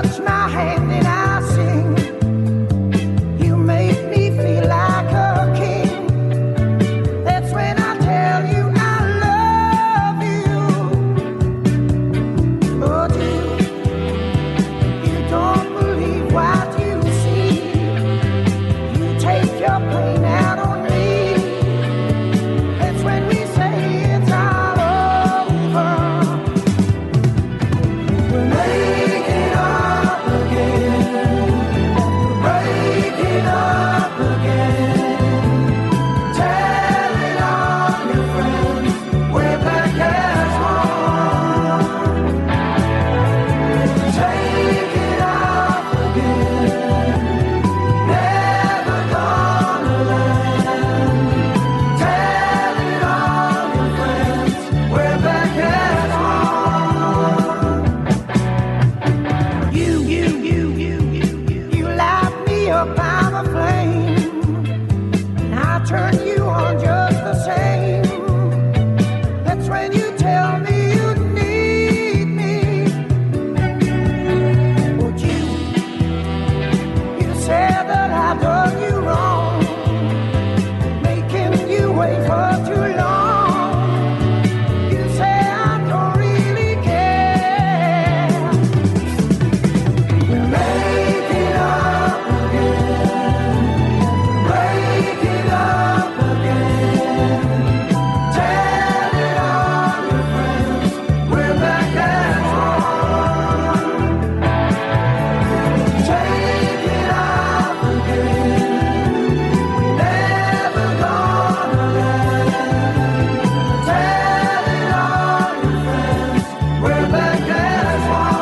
touch my hand and I sing. You make me feel like a king. That's when I tell you I love you. But you don't believe what you see. You take your pain out on me. That's when we say it's all over. We're making up again, breaking up again, telling all your friends we're back as one. Take it up again, never gonna land. Telling all your friends we're back as one. You light me up, I'm a flame. And I turn you on just the same. That's when you tell me you need me. But you said that I done you wrong, making you wait for too long. You say I don't really care. We're making up again, breaking up again, telling all your friends we're back as one. Take it up again, never gonna land. Telling all your friends we're back as one.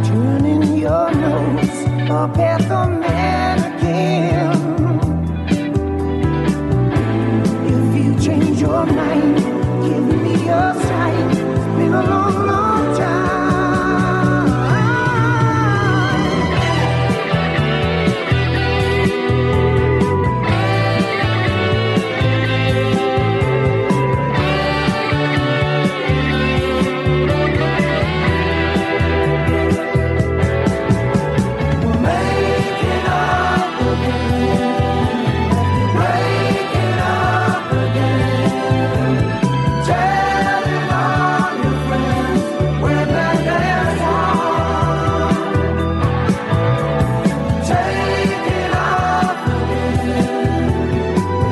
Turning your nose up at the man again. If you change your mind, give me a sign. It's been a long, long time. We're making up again, breaking up again, telling all your friends we're back as one. Take it up again,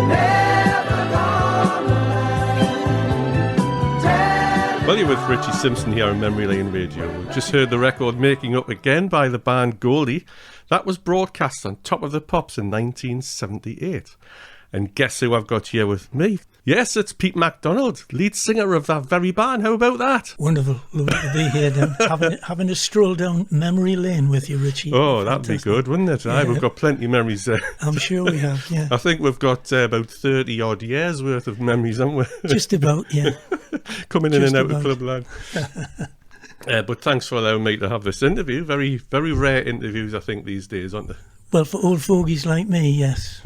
never gonna land. Well, you're with Richie Simpson here on Memory Lane Radio. We've just heard the record Making Up Again by the band Goldie. That was broadcast on Top of the Pops in 1978. And guess who I've got here with me? Yes, it's Pete McDonald, lead singer of that very band. How about that? Wonderful. Lovely to be here then. having a stroll down memory lane with you, Richie. Oh, that'd be good, wouldn't it? Aye, we've got plenty of memories there. I'm sure we have, yeah. I think we've got about 30-odd years worth of memories, haven't we? Just about, yeah. Coming in Just and out about. of Clubland. But thanks for allowing me to have this interview. Very, very rare interviews, I think, these days, aren't they? Well, for old fogies like me, yes.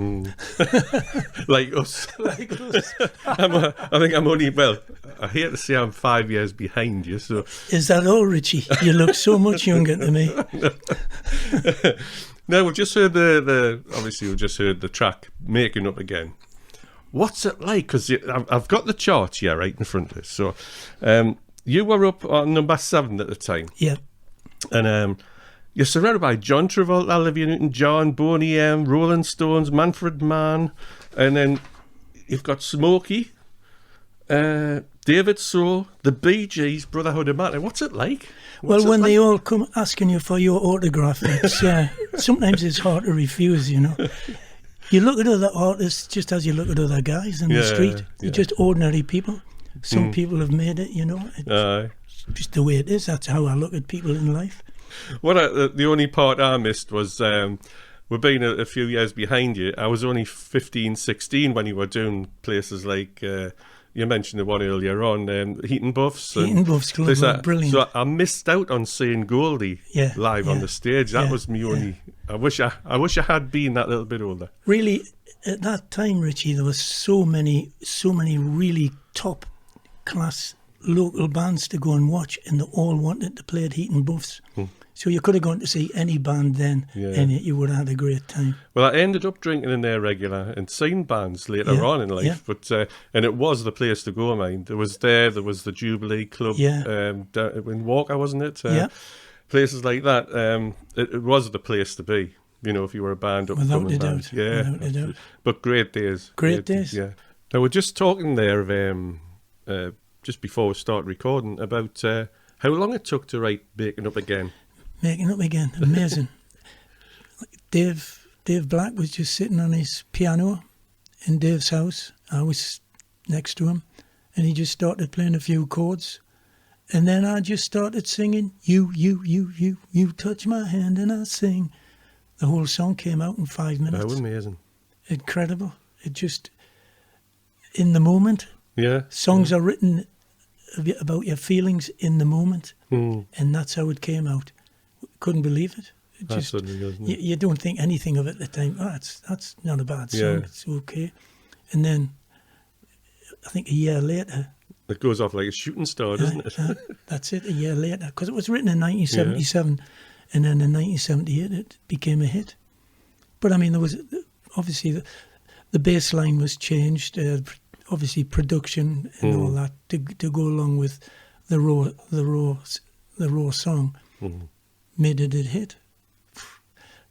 Like us. Like us. I think I'm only, well, I hate to say I'm 5 years behind you, so... Is that all, Richie? You look so much younger to me. No, we've just heard obviously we've just heard the track Making Up Again. What's it like? Because I've got the charts here right in front of us. So you were up on number 7 at the time. Yeah. And you're surrounded by John Travolta, Olivia Newton-John, Boney M, Rolling Stones, Manfred Mann, and then you've got Smokey, David Soul, the Bee Gees, Brotherhood of Man. What's it like? Well, when they all come asking you for your autograph, it's, sometimes it's hard to refuse, you know. You look at other artists just as you look at other guys in the street. They're just ordinary people. Some people have made it, you know. It's just the way it is. That's how I look at people in life. The only part I missed was we're being a few years behind you. I was only 15, 16 when you were doing places like you mentioned the one earlier on, Heaton Buffs. Heaton Buffs Club, brilliant. So I missed out on seeing Goldie live on the stage. That was me only. I wish I had been that little bit older. Really, at that time, Richie, there were so many really top class local bands to go and watch, and they all wanted to play at Heaton Buffs. So you could have gone to see any band then, and you would have had a great time. Well, I ended up drinking in there regular and seen bands later on in life, but and it was the place to go. I mean, there was the Jubilee Club in Walker, wasn't it? Places like that. It was the place to be. You know, if you were a band up and coming band. Without a doubt. But great days. Great days. Yeah. Now we're just talking there of just before we start recording about how long it took to write "Making Up Again." Making Up Again, amazing. Dave Black was just sitting on his piano in Dave's house. I was next to him, and he just started playing a few chords, and then I just started singing. You touch my hand and I sing. The whole song came out in 5 minutes. That was amazing. Incredible. It just in the moment. Yeah. Songs are written about your feelings in the moment, and that's how it came out. Couldn't believe it. Just, you don't think anything of it at the time. Oh, that's not a bad song. It's okay. And then I think a year later, it goes off like a shooting star, doesn't it? That's it. A year later, because it was written in 1977, and then in 1978 it became a hit. But I mean, there was obviously the bass line was changed. Obviously, production and all that to go along with the raw song. Made it a hit.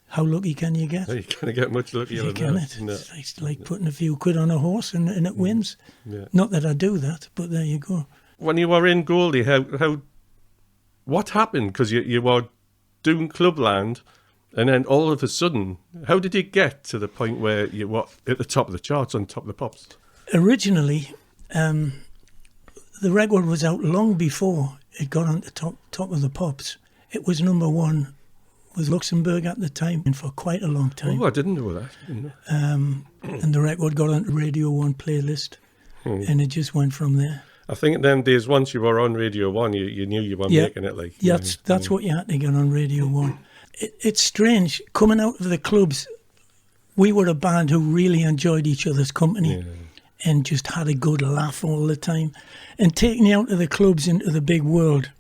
How lucky can you get? You can't get much luckier than that. No. It's like putting a few quid on a horse and it wins. Yeah. Not that I do that, but there you go. When you were in Goldie, what happened? Because you were doing Clubland, and then all of a sudden, how did you get to the point where you were at the top of the charts, on top of the pops? Originally, the record was out long before it got on the top of the pops. It was number one with Luxembourg at the time, and for quite a long time. Oh, I didn't know that. And the record got onto Radio 1 playlist, and it just went from there. I think in them days, once you were on Radio 1, you knew you were making it. Like that's what you had to get on Radio 1. It's strange, coming out of the clubs, we were a band who really enjoyed each other's company and just had a good laugh all the time. And taking you out of the clubs into the big world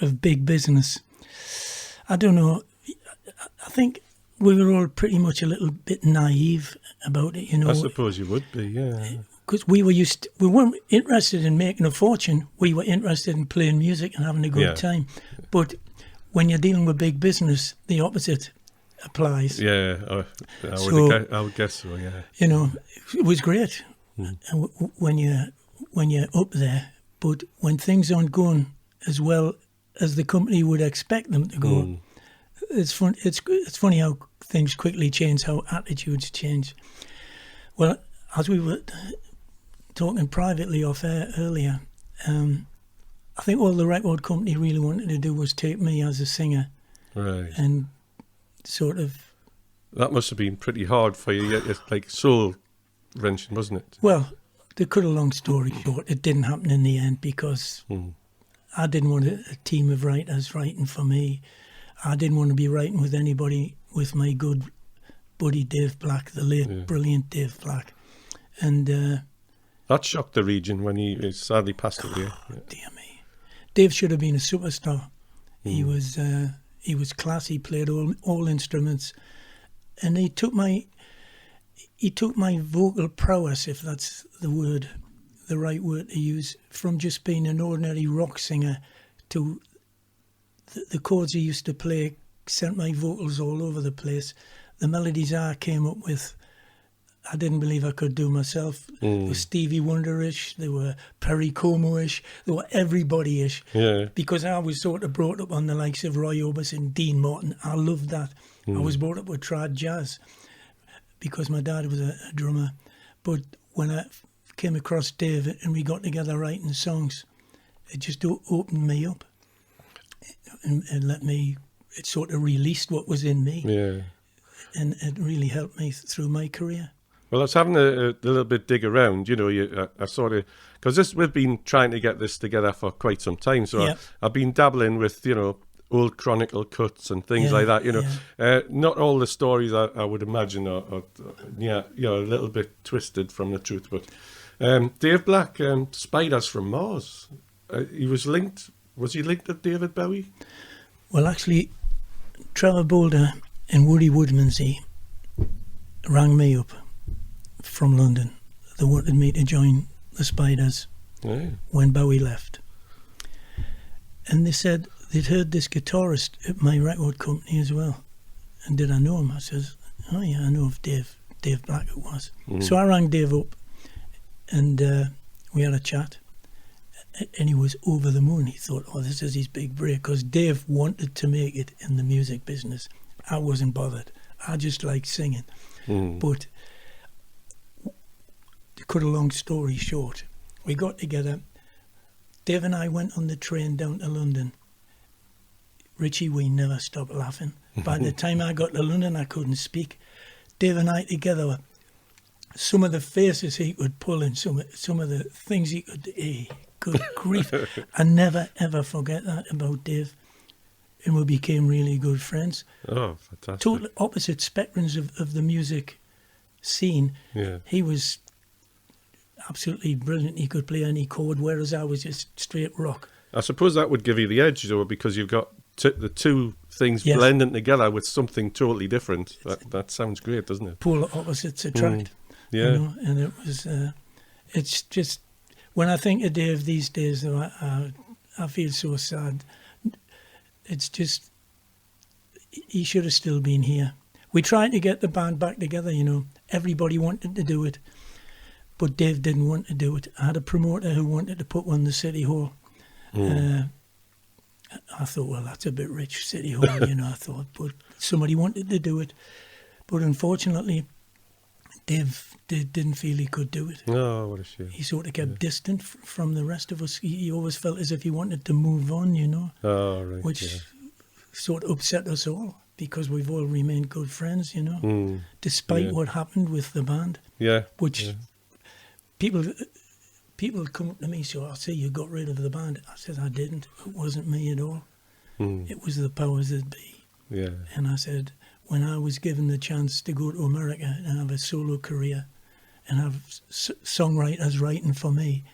of big business, I don't know. I think we were all pretty much a little bit naive about it, you know. I suppose you would be, yeah. Because we weren't interested in making a fortune. We were interested in playing music and having a good time. But when you're dealing with big business, the opposite applies. Yeah, I would guess so. Yeah. You know, it was great when you're up there, but when things aren't going as well as the company would expect them to go, it's funny how things quickly change, how attitudes change. Well, as we were talking privately off air earlier, I think all the record company really wanted to do was take me as a singer, right? And sort of. That must have been pretty hard for you. It's like soul wrenching, wasn't it? Well, to cut a long story short, it didn't happen in the end because I didn't want a team of writers writing for me. I didn't want to be writing with anybody with my good buddy Dave Black, the late brilliant Dave Black, and that shocked the region when he sadly passed away. Dear me, Dave should have been a superstar. He was class. He played all instruments, and he took my vocal prowess, if that's the right word to use, from just being an ordinary rock singer to the chords he used to play sent my vocals all over the place. The melodies I came up with, I didn't believe I could do myself. They were Stevie Wonder-ish, they were Perry Como-ish, they were everybody-ish. Yeah. Because I was sort of brought up on the likes of Roy Orbison, Dean Martin. I loved that. I was brought up with trad jazz because my dad was a drummer. But when I came across Dave and we got together writing songs, it just opened me up and let me, it sort of released what was in me. Yeah. And it really helped me through my career. Well, I was having a little bit dig around, you know, I sort of, because we've been trying to get this together for quite some time, so I've been dabbling with, you know, old Chronicle cuts and things like that, you know. Not all the stories I would imagine are you know, a little bit twisted from the truth, but Dave Black, Spiders from Mars, he was linked. Was he linked to David Bowie? Well, actually, Trevor Boulder and Woody Woodmansey rang me up from London. They wanted me to join the Spiders when Bowie left. And they said they'd heard this guitarist at my record company as well. And did I know him? I says, oh yeah, I know of Dave. Dave Black it was. So I rang Dave up and we had a chat. And he was over the moon. He thought, oh, this is his big break. Because Dave wanted to make it in the music business. I wasn't bothered. I just liked singing. But to cut a long story short, we got together. Dave and I went on the train down to London. Richie, we never stopped laughing. By the time I got to London, I couldn't speak. Dave and I together, some of the faces he could pull and some of the things he could... good grief. I never, ever forget that about Dave. And we became really good friends. Oh, fantastic. Total opposite spectrums of the music scene. Yeah. He was absolutely brilliant. He could play any chord, whereas I was just straight rock. I suppose that would give you the edge, though, because you've got the two things blending together with something totally different. That sounds great, doesn't it? Polar opposites attract. Yeah. You know? And it was... it's just... When I think of Dave these days, though, I feel so sad. It's just, he should have still been here. We tried to get the band back together, you know. Everybody wanted to do it, but Dave didn't want to do it. I had a promoter who wanted to put one in the City Hall. I thought, well, that's a bit rich, City Hall, you know, I thought. But somebody wanted to do it. But unfortunately, Dave didn't feel he could do it. Oh, what a shame. He sort of kept distant from the rest of us. He always felt as if he wanted to move on, you know. Oh, right. Which sort of upset us all because we've all remained good friends, you know, despite what happened with the band. Yeah. Which people come up to me, so I say, you got rid of the band. I said, I didn't. It wasn't me at all. It was the powers that be. Yeah. And I said, when I was given the chance to go to America and have a solo career and have songwriters writing for me,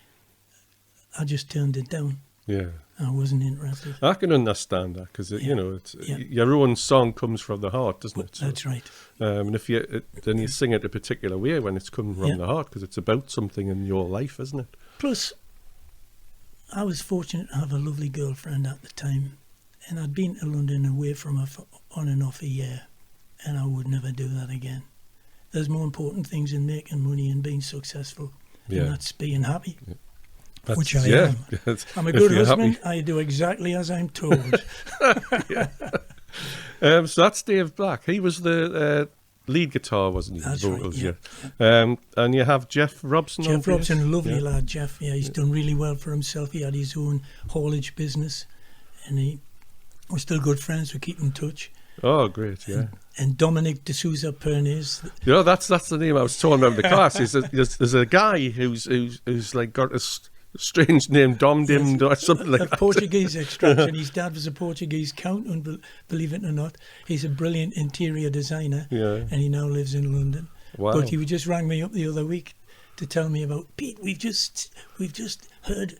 I just turned it down. Yeah. I wasn't interested. I can understand that because, you know, it's, your own song comes from the heart, doesn't it? So, that's right. And if then you sing it a particular way when it's coming from the heart because it's about something in your life, isn't it? Plus, I was fortunate to have a lovely girlfriend at the time, and I'd been to London away from her for on and off a year, and I would never do that again. There's more important things in making money and being successcul, and that's being happy. Yeah. Which I am. I'm a good husband. Happy. I do exactly as I'm told. So that's Dave Black. He was the lead guitar, wasn't he? That's vocals, right, yeah. And you have Jeff Robson. Jeff Robson, lovely lad, Jeff. Yeah, he's done really well for himself. He had his own haulage business, and we're still good friends. We keep in touch. Oh, great, yeah. And Dominic D'Souza Pernes. You know, that's the name I was talking about in the class. There's a guy who's like got a strange name, Dom Dim or something like that. Portuguese extraction. His dad was a Portuguese count, and believe it or not, he's a brilliant interior designer, and he now lives in London. Wow. But he just rang me up the other week to tell me about, Pete, we've just heard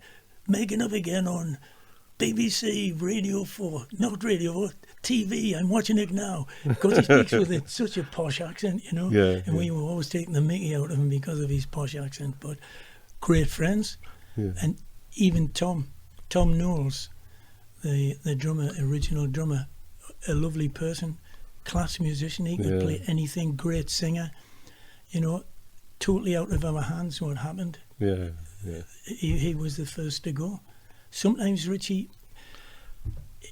Making Up Again on BBC Radio 4, not Radio 4, TV. I'm watching it now. Because he speaks with such a posh accent, you know. And we were always taking the mickey out of him because of his posh accent. But great friends. Yeah. And even Tom Knowles, the drummer, original drummer, a lovely person, class musician. He could play anything, great singer. You know, totally out of our hands what happened. Yeah. He was the first to go. Sometimes, Richie,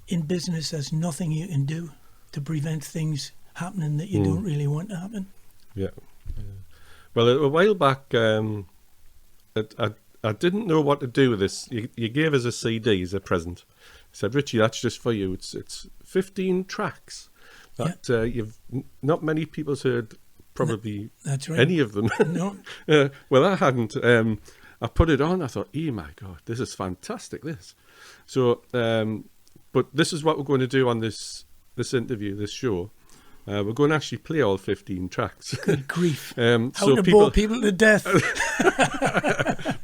in business, there's nothing you can do to prevent things happening that you don't really want to happen. Yeah. Well, a while back, I didn't know what to do with this. You gave us a CD as a present. I said, Richie, that's just for you. It's 15 tracks that you've not many people's heard probably that's right. any of them. No. Well, I hadn't. I put it on. I thought, oh my God, this is fantastic. This. So, but this is what we're going to do on this interview, this show. We're going to actually play all 15 tracks. Good grief. How to bore people to death.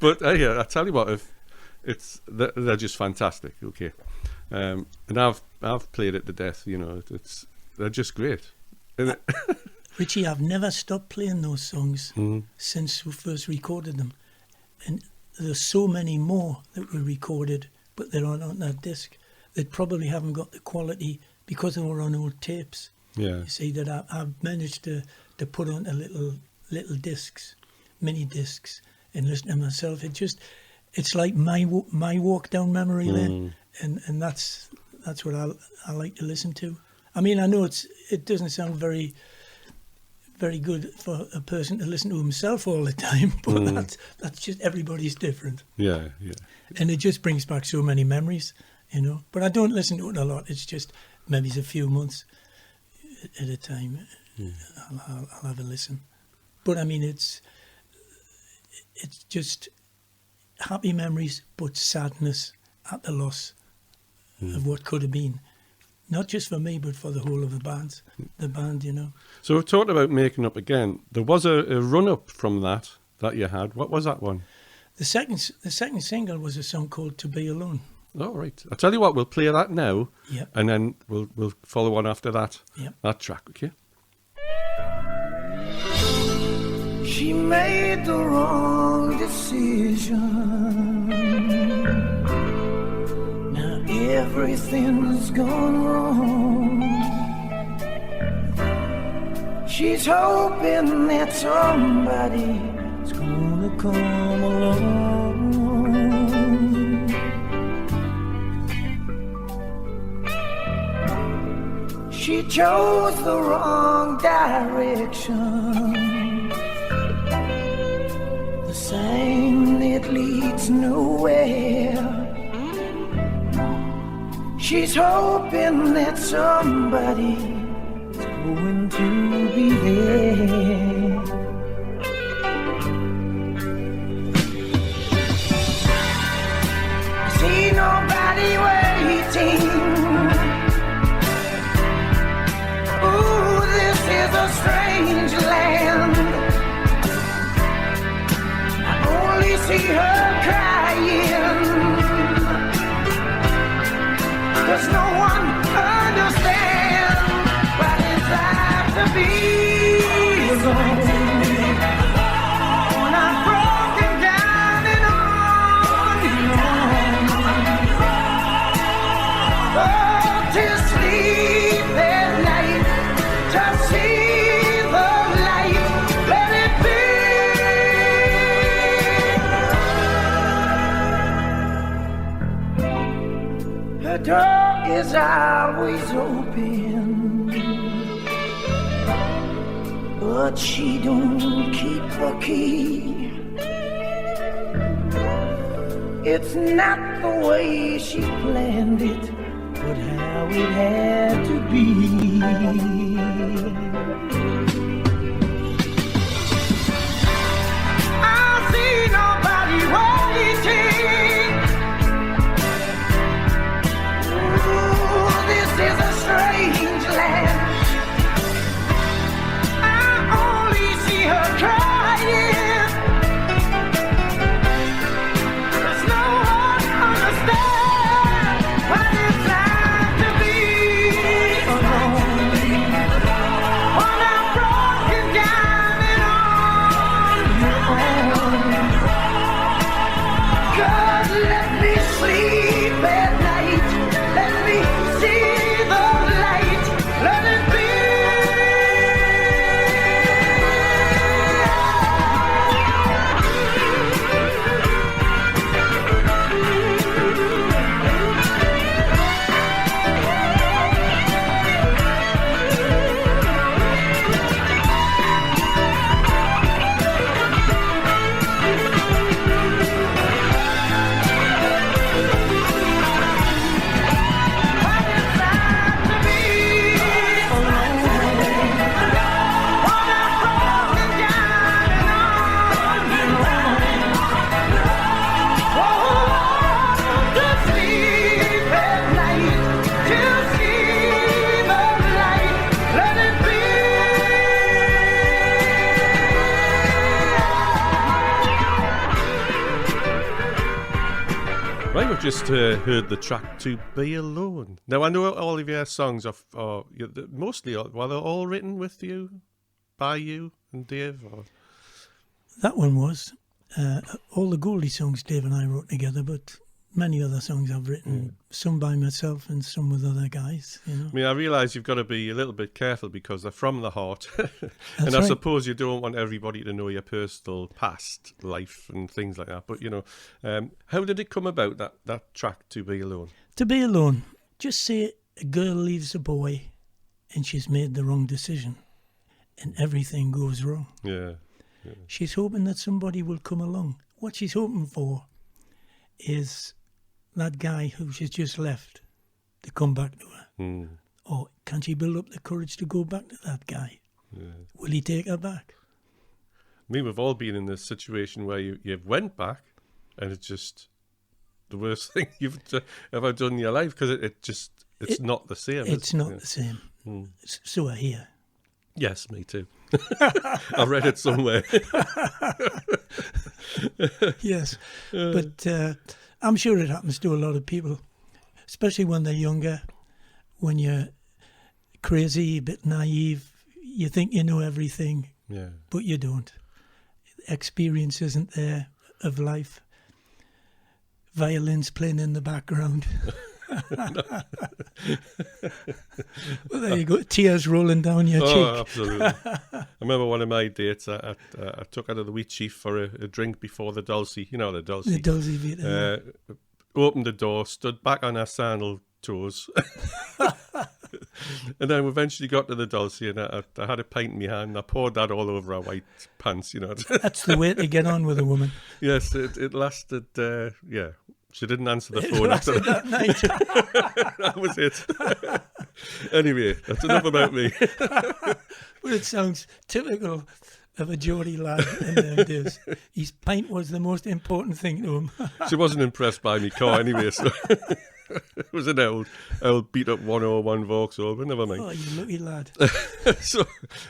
But I tell you what, they're just fantastic. Okay, and I've played it to death. You know, they're just great. Richie, I've never stopped playing those songs since we first recorded them, and there's so many more that were recorded, but they're on that disc. They probably haven't got the quality because they were on old tapes. Yeah. You see that I've managed to put on a little discs, mini discs, and listen to myself. It's like my walk down memory lane, and that's what I like to listen to. I mean, I know it doesn't sound very, very good for a person to listen to himself all the time, but that's just, everybody's different. Yeah. And it just brings back so many memories, you know. But I don't listen to it a lot. It's just maybe it's a few months at a time. I'll have a listen. But I mean, it's just happy memories, but sadness at the loss of what could have been. Not just for me, but for the whole of the band, you know. So we've talked about Making Up Again. There was a run-up from that you had. What was that one? The second single was a song called To Be Alone. Oh, right. I'll tell you what, we'll play that now, and then we'll follow on after that, that track, okay? She made the wrong decision. Now everything's gone wrong. She's hoping that somebody's gonna come along. She chose the wrong direction, the same that leads nowhere. She's hoping that somebody's going to be there. I see nobody waiting. A strange land. I only see her crying, 'cause no one understands what it's like to be alone. When I'm broken down and on, oh, to sleep at night, to see the door is always open, but she don't keep the key. It's not the way she planned it, but how it had to be. I see nobody waiting. This is a strange land. I only see her crying. There's no one understands what it's like to be alone. When I'm broken down and on your own. God, let me sleep at night. Let me see the light, let it be. Right, we've just heard the track "To Be Alone." Now, I know all of your songs are mostly, well, they're all written with you, by you and Dave? Or? That one was. All the Goldie songs Dave and I wrote together, but many other songs I've written, some by myself and some with other guys, you know. I mean, I realise you've got to be a little bit careful because they're from the heart. And I right. suppose you don't want everybody to know your personal past life and things like that. But, you know, how did it come about, that track, To Be Alone? To be alone. Just say a girl leaves a boy and she's made the wrong decision and everything goes wrong. Yeah. She's hoping that somebody will come along. What she's hoping for is that guy who she's just left to come back to her. Or can she build up the courage to go back to that guy? Yeah. Will he take her back? I mean, we've all been in this situation where you went back and it's just the worst thing you've ever done in your life because it's not the same. It's not the same. So I hear. Yes, me too. I read it somewhere. Yes, but I'm sure it happens to a lot of people, especially when they're younger, when you're crazy, a bit naive, you think you know everything, but you don't. Experience isn't there of life. Violins playing in the background. Well, there you go. Tears rolling down your cheek. Oh, absolutely. I remember one of my dates. I took out of the Wheat Chief for a drink before the Dulcie. You know the Dulcie. The Dulcie Vita. Opened the door, stood back on her sandal toes, and then eventually got to the Dulcie, and I had a pint in my hand. And I poured that all over her white pants. You know. That's the way to get on with a woman. Yes, it lasted. She didn't answer the phone after that night. That was it. Anyway, that's enough about me. Well, it sounds typical of a Geordie lad in them days. His pint was the most important thing to him. She wasn't impressed by me car anyway, so it was an old beat up 101 Vauxhall, but never mind. Oh, you lucky lad. So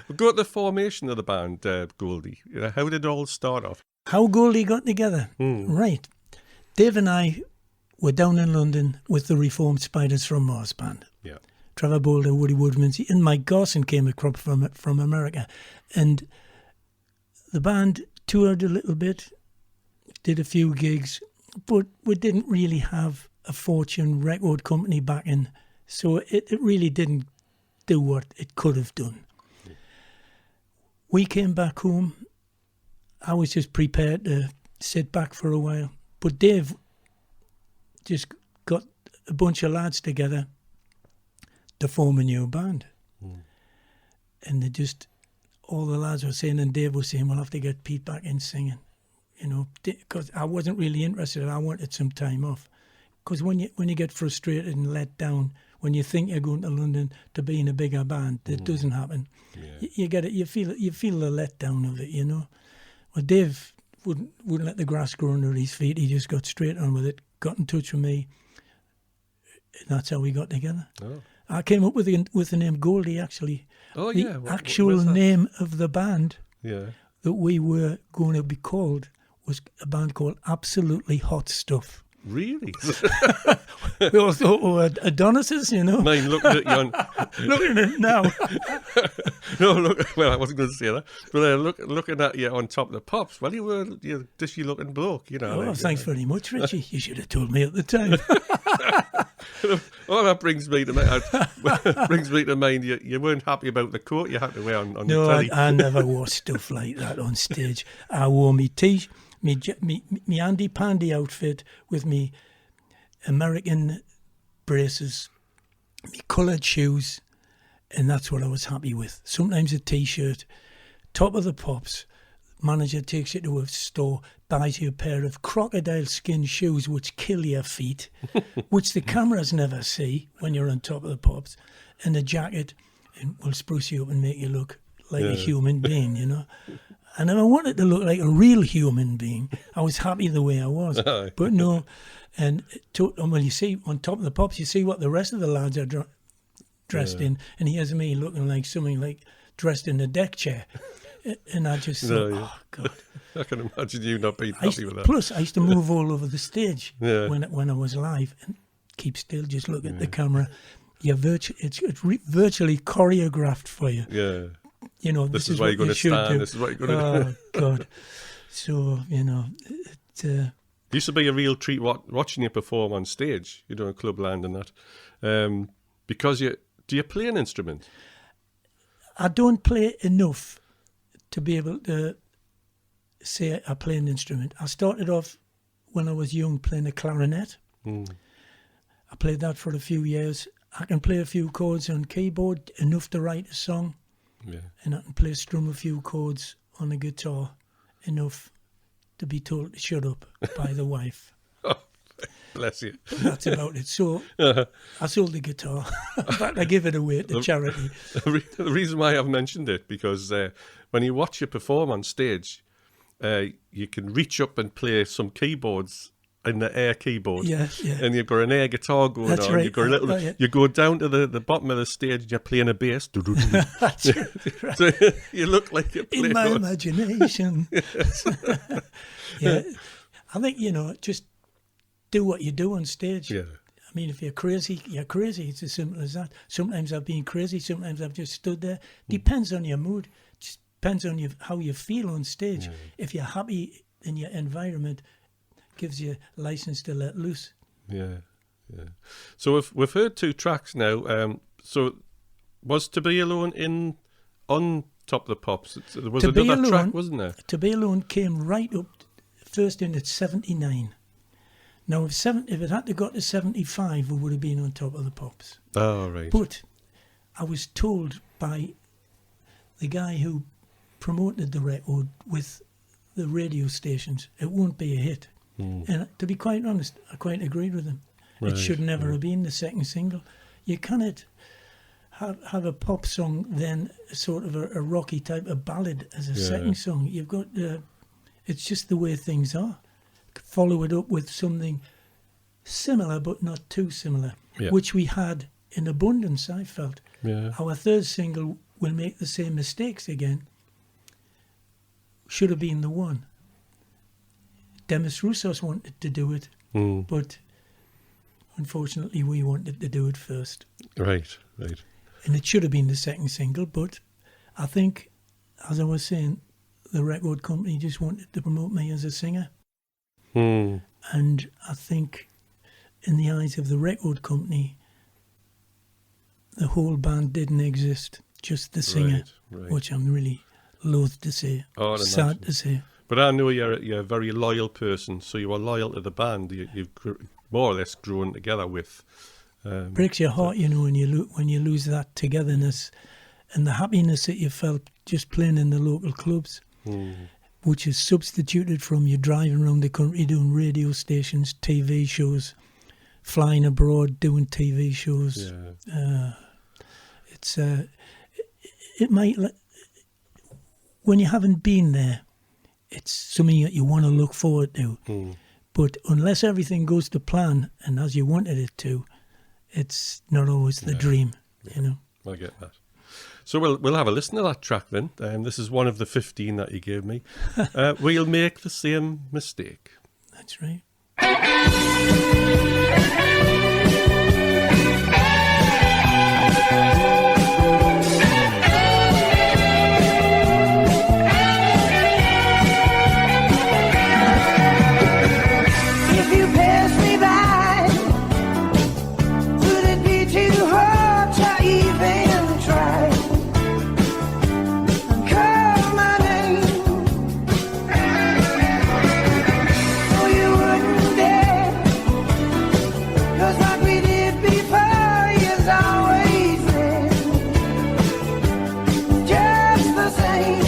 we'll go to the formation of the band, Goldie. How did it all start off? How Goldie got together? Right. Dave and I were down in London with the Reformed Spiders from Mars band. Yeah. Trevor Boulder, Woody Woodmansey, and Mike Garson came across from America. And the band toured a little bit, did a few gigs, but we didn't really have a Fortune record company backing, so it really didn't do what it could have done. We came back home. I was just prepared to sit back for a while. But Dave just got a bunch of lads together to form a new band. And they just, all the lads were saying, and Dave was saying, we'll have to get Pete back in singing. You know, because I wasn't really interested. I wanted some time off. Because when you get frustrated and let down, when you think you're going to London to be in a bigger band, that doesn't happen. Yeah. You get it. You feel the letdown of it. You know. Well, Dave wouldn't let the grass grow under his feet. He just got straight on with it. Got in touch with me. And that's how we got together. Oh. I came up with the name Goldie. Actually. Oh the yeah. Actual name of the band. Yeah. That we were going to be called was a band called Absolutely Hot Stuff. Really? We all thought we were Adonises, you know. Mine looking at you on... Looking at it now. No, look. Well, I wasn't going to say that, but looking at you on Top of the Pops. Well, you were a dishy-looking bloke, you know. Oh, thanks very much, Richie. You should have told me at the time. All that brings me to mind. You weren't happy about the coat you had to wear on the telly. No, I never wore stuff like that on stage. I wore me Andy Pandy outfit with me American braces, me coloured shoes, and that's what I was happy with. Sometimes a T-shirt, Top of the Pops. Manager takes you to a store, buys you a pair of crocodile skin shoes which kill your feet, which the cameras never see when you're on Top of the Pops, and a jacket, and will spruce you up and make you look like a human being, you know. I never wanted to look like a real human being. I was happy the way I was. But no, and well, you see, on Top of the Pops, you see what the rest of the lads are dressed in, and here's me looking like something like dressed in a deck chair. And I just No, thought, yeah. oh, God. I can imagine you not being I used happy with that. Plus, I used to move all over the stage Yeah. when I was live and keep still, just look at the camera. It's virtually choreographed for you. Yeah. You know, This this is where you're what going you to should stand. do. This is what you're going to do. Oh, God. So, you know, It used to be a real treat watching you perform on stage, you know, in Clubland and that. Because do you play an instrument? I don't play enough to be able to say I play an instrument. I started off when I was young playing a clarinet. I played that for a few years. I can play a few chords on keyboard, enough to write a song. Yeah. And I can strum a few chords on the guitar, enough to be told to shut up by the wife. Bless you. That's about it. So I sold the guitar. In fact, I give it away to charity. The reason why I've mentioned it, because when you watch you perform on stage, you can reach up and play some keyboards in the air keyboard. Yeah, yeah. And you've got an air guitar going That's on. right. You've got a little, Yeah. You go down to the bottom of the stage and you're playing a bass. That's right. So you look like you're playing. In my imagination. Yeah. I think, you know, just do what you do on stage. Yeah. I mean, if you're crazy, you're crazy. It's as simple as that. Sometimes I've been crazy. Sometimes I've just stood there. Depends on your mood. Just depends on how you feel on stage. If you're happy in your environment, gives you license to let loose. Yeah, yeah. So we've heard two tracks now. So was To Be Alone on Top of the Pops? There was another track, wasn't there? To Be Alone came right up first in at 79. Now, if it had to go to 75, it would have been on Top of the Pops. Oh, right. But I was told by the guy who promoted the record with the radio stations, it won't be a hit. And to be quite honest, I quite agreed with him. Right, It should never have been the second single. You cannot have a pop song, then sort of a rocky type of ballad as a second song. You've got, it's just the way things are. Follow it up with something similar but not too similar, which we had in abundance, I felt. Yeah. Our third single, Will Make the Same Mistakes Again, should have been the one. Demis Roussos wanted to do it, but unfortunately we wanted to do it first. Right, right. And it should have been the second single, but I think, as I was saying, the record company just wanted to promote me as a singer. And I think in the eyes of the record company, the whole band didn't exist, just the singer, right. which I'm really loath to say, sad to say. But I know you're a very loyal person, so you are loyal to the band. You've more or less grown together with. Breaks your heart, you know, when you lose that togetherness and the happiness that you felt just playing in the local clubs, which is substituted from you driving around the country doing radio stations, TV shows, flying abroad doing TV shows. Yeah. It might, when you haven't been there, it's something that you want to look forward to. But unless everything goes to plan and as you wanted it to, it's not always the dream, you know. I get that. So we'll have a listen to that track then. This is one of the 15 that you gave me. We'll Make the Same Mistake. That's right. If you pass me by, would it be too hard to even try and call my name? No, you wouldn't dare, 'cause what we did before is always there, just the same.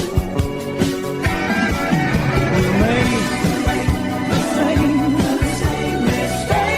We made the same mistake.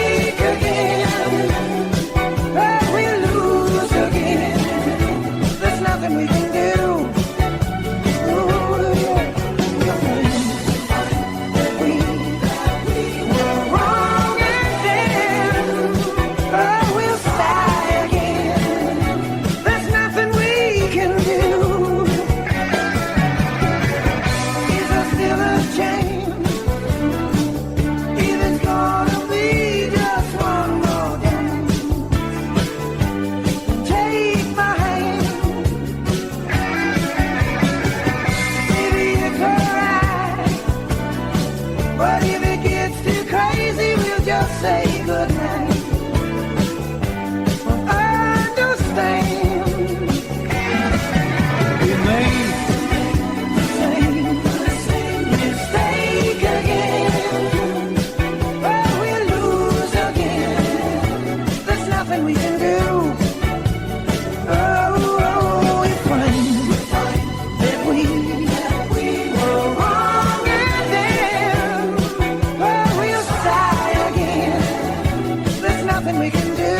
nothing we can do.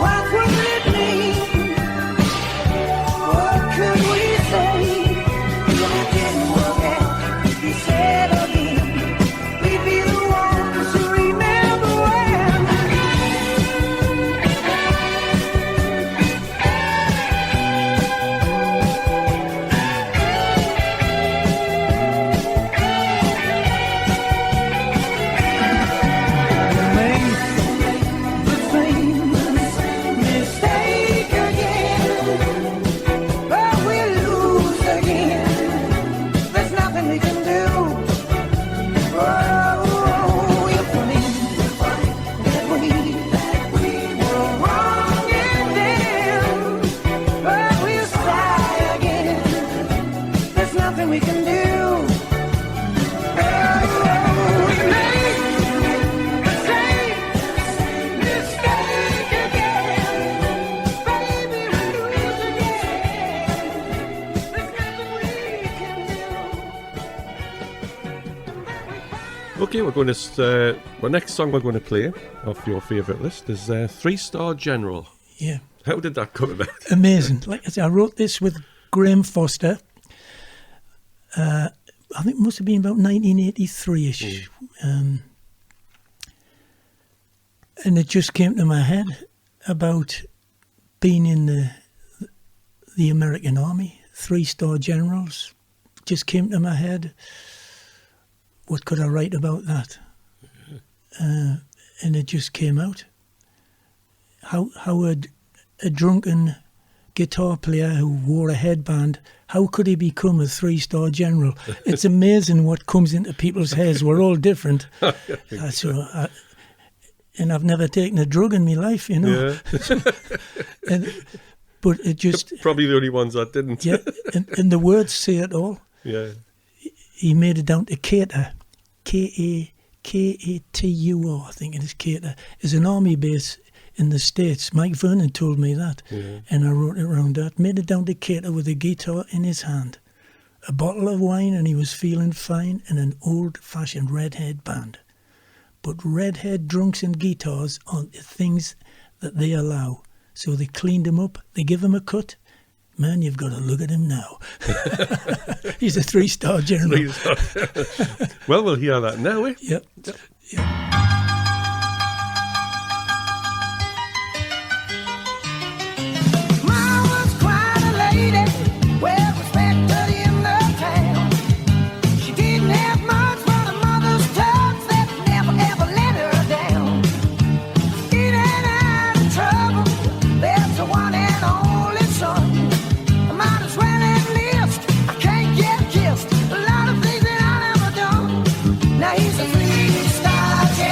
What would it mean? What could we say? If it didn't work out, if you said again, we'd be the ones who remember when. We can do. Oh, we made the same mistake again. Baby, we lose again. There's nothing we can do. Okay, we're going to. The next song we're going to play off your favourite list is 3-Star General. Yeah. How did that come about? Amazing. Like I said, I wrote this with Graham Foster. I think it must have been about 1983-ish. And it just came to my head about being in the American Army, 3-star generals. Just came to my head. What could I write about that? And it just came out. How a drunken guitar player who wore a headband, how could he become a 3-star general? It's amazing what comes into people's heads. We're all different. And I've never taken a drug in my life, you know. Yeah. But it just... Probably the only ones that didn't. Yeah, and the words say it all. Yeah. He made it down to Cater. K-A-T-U-O, I think it is Cater. It's an army base in the States. Mike Vernon told me that, and I wrote it around that. Made it down to Cater with a guitar in his hand, a bottle of wine, and he was feeling fine, and an old-fashioned redhead band. But redhead drunks and guitars aren't the things that they allow. So they cleaned him up, they give him a cut. Man, you've got to look at him now. He's a 3-star general. 3-star. Well, we'll hear that now, eh? Yep. Now he's a 3-star general.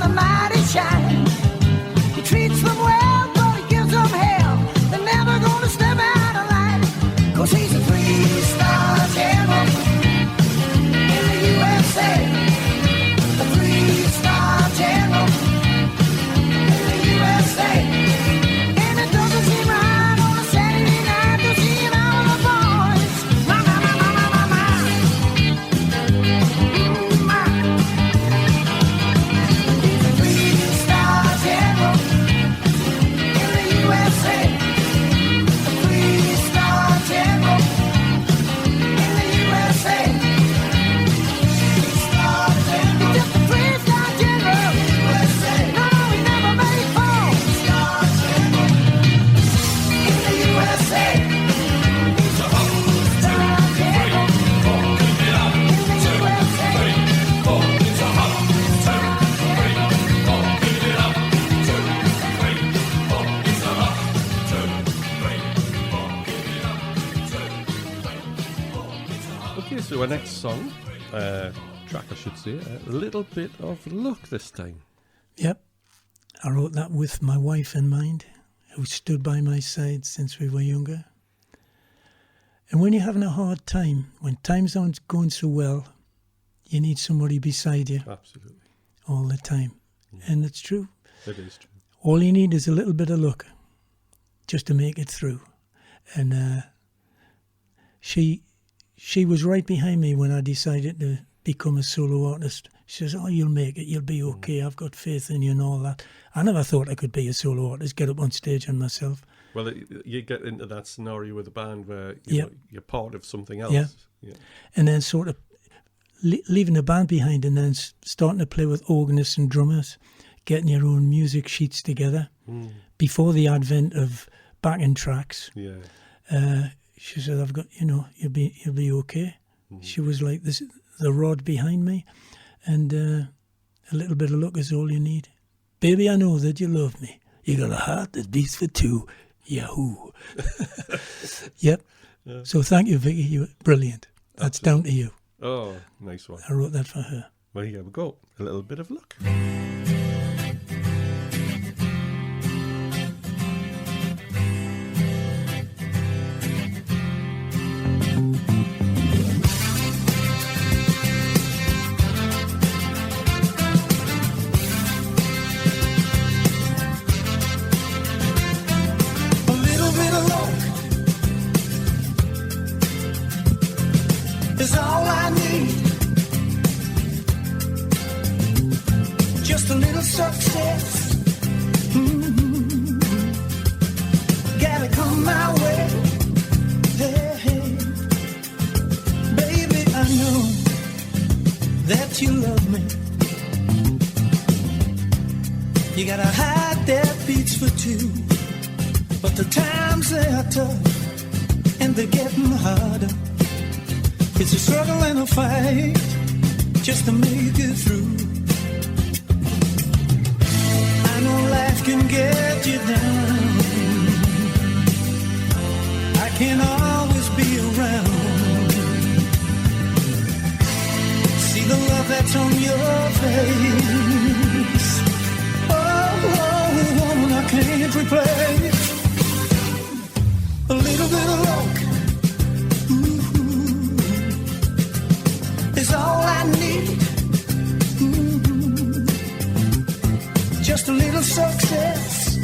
got a mighty shine. He treats them well, but he gives them hell. They're never gonna step out of line, 'cause he's a 3-star general in the USA. A 3-star general in the USA. And it doesn't seem right on a Saturday night to see him out with the boys. My, my, my, my, my, my, my. My. He's a 3-star general in the USA. A 3-star general in the USA. 3-star general. He's just a 3-star general. USA. No, he never made falls. 3-star general in the USA. He's a 3-star general in the USA. Okay, so our next song, track I should say, a little bit of luck this time. Yep. I wrote that with my wife in mind, who stood by my side since we were younger. And when you're having a hard time, when times aren't going so well, you need somebody beside you Absolutely. all the time. And it's true. It is true. All you need is a little bit of luck just to make it through. And she was right behind me when I decided to become a solo artist. She says, "Oh, you'll make it. You'll be okay. I've got faith in you," and all that. I never thought I could be a solo artist, get up on stage on myself. Well, you get into that scenario with a band where Yep. you're part of something else. Yeah. Yeah. And then sort of leaving the band behind and then starting to play with organists and drummers, getting your own music sheets together before the advent of backing tracks. Yeah. She said, "I've got, you'll be okay." She was like the rod behind me, and a little bit of luck is all you need. Baby, I know that you love me. You got a heart that beats for two. Yahoo! Yep. Yeah. So thank you, Vicky. You're brilliant. That's down to you. Oh, nice one. I wrote that for her. Well, here we go. A little bit of luck. A little bit of luck is all I need. Just a little success. Gotta come my way. Hey, hey. Baby, I know that you love me. You got a heart that beats for two. But the times they are tough and they're getting harder. It's a struggle and a fight just to make it through. I know life can get you down. I can't always be around. See the love that's on your face. Oh, woman, I can't replace. A little bit of luck is all I need. Just a little success.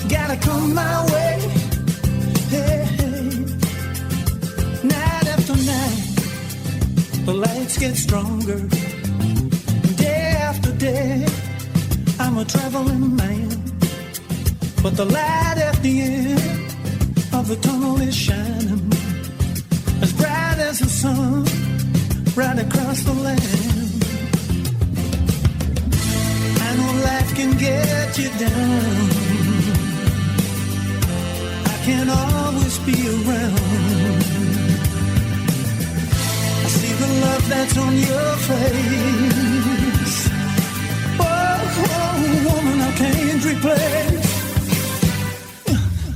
Gotta come my way. Hey, hey. Night after night, the lights get stronger. Day after day, I'm a traveling man. But the light at the end of the tunnel is shining as bright as the sun right across the land. I know life can get you down. I can't always be around. I see the love that's on your face. Oh, woman, I can't replace.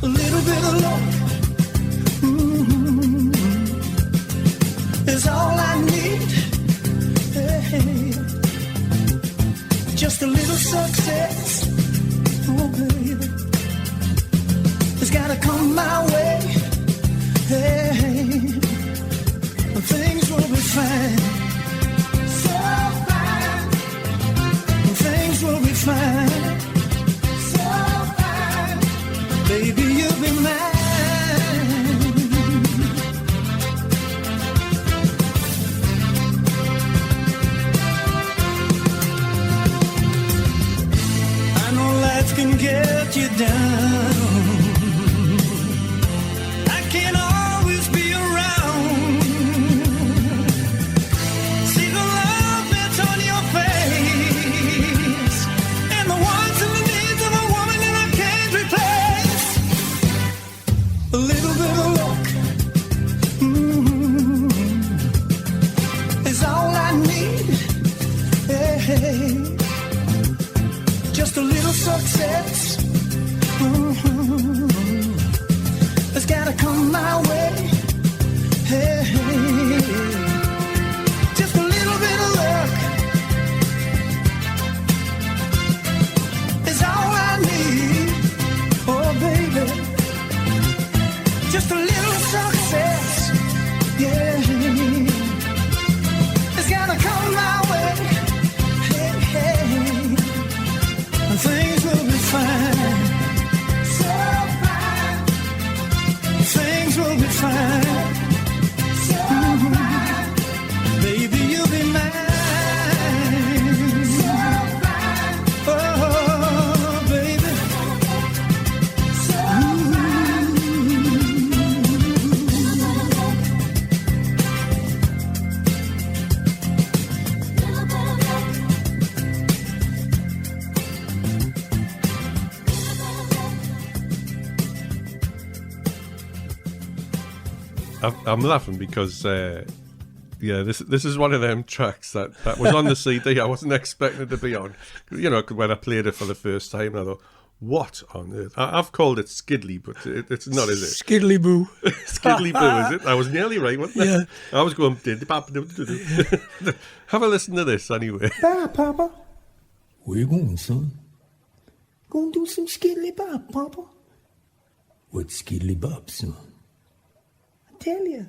A little bit of luck is all I need. Hey, Just a little success, oh baby, it's gotta come my way. Hey, things will be fine, so fine. Things will be fine, so fine. Baby, you'll be mine. Life can get you down. I can't always be around. See the love that's on your face, and the wants and the needs of a woman that I can't replace. A little bit of luck is all I need. Hey. Just a little success, it's gotta come my way. Hey, just a little bit of luck is all I need. Oh baby, just a little success, yeah, it's gotta come my way. Hey, hey. Things will be fine, so fine. Things will be fine, so fine. Baby, you'll be mine, so fine. Oh, baby, so I'm laughing because, this is one of them tracks that was on the CD. I wasn't expecting it to be on. You know, when I played it for the first time, I thought, what on earth? I've called it Skiddly, but it's not, is it? Skiddly boo. Skiddly boo, is it? I was nearly right, wasn't I? Yeah. I was going, have a listen to this anyway. Bye, Papa. Where you going, son? Gonna do some skiddly bop, Papa. What's skiddly bop, son? I tell you.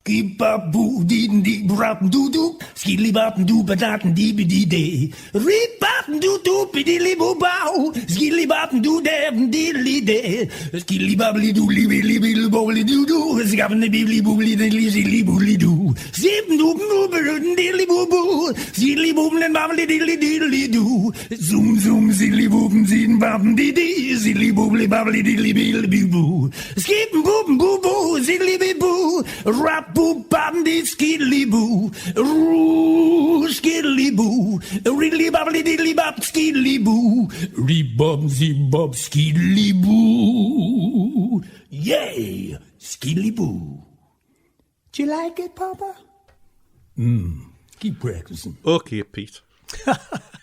Keep up boo dee dee brap doo doo skidly bop doo ba dat dee be dee day rip bop doo doo be dee boo bow skidly bop doo dee dee day skidly bobbly doo lee lee bobbly doo doo skabin the bibly boobly the lee boobly doo zip doo boo dee boo boo skidly boom and bobbly dee doo zoom zoom zilly boom zin bop dee dee zilly boobly bobbly dee boo skip boom boo boo zilly bee boo rap boo bop dee skidly boo roo skidly boo riddly bobbly diddly bop skidly boo rebob zibob skidly boo yay skidly boo. Do you like it, Papa? Keep practicing. Okay, Pete.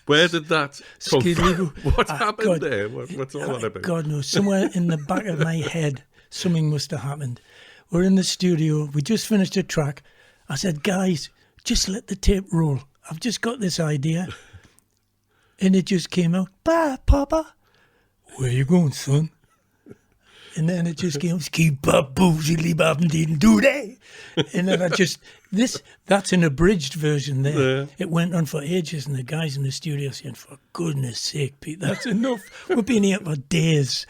Where did that come from? What happened God. there? What's all that about? God knows. Somewhere in the back of my head, something must have happened. We're in the studio. We just finished a track. I said, guys, just let the tape roll. I've just got this idea. And it just came out. Bye, Papa. Where you going, son? And then it just came, keep up, boozy, bop, didn't do that. And then that's an abridged version there. Yeah. It went on for ages, and the guys in the studio saying, for goodness sake, Pete, that's enough. We've been here for days.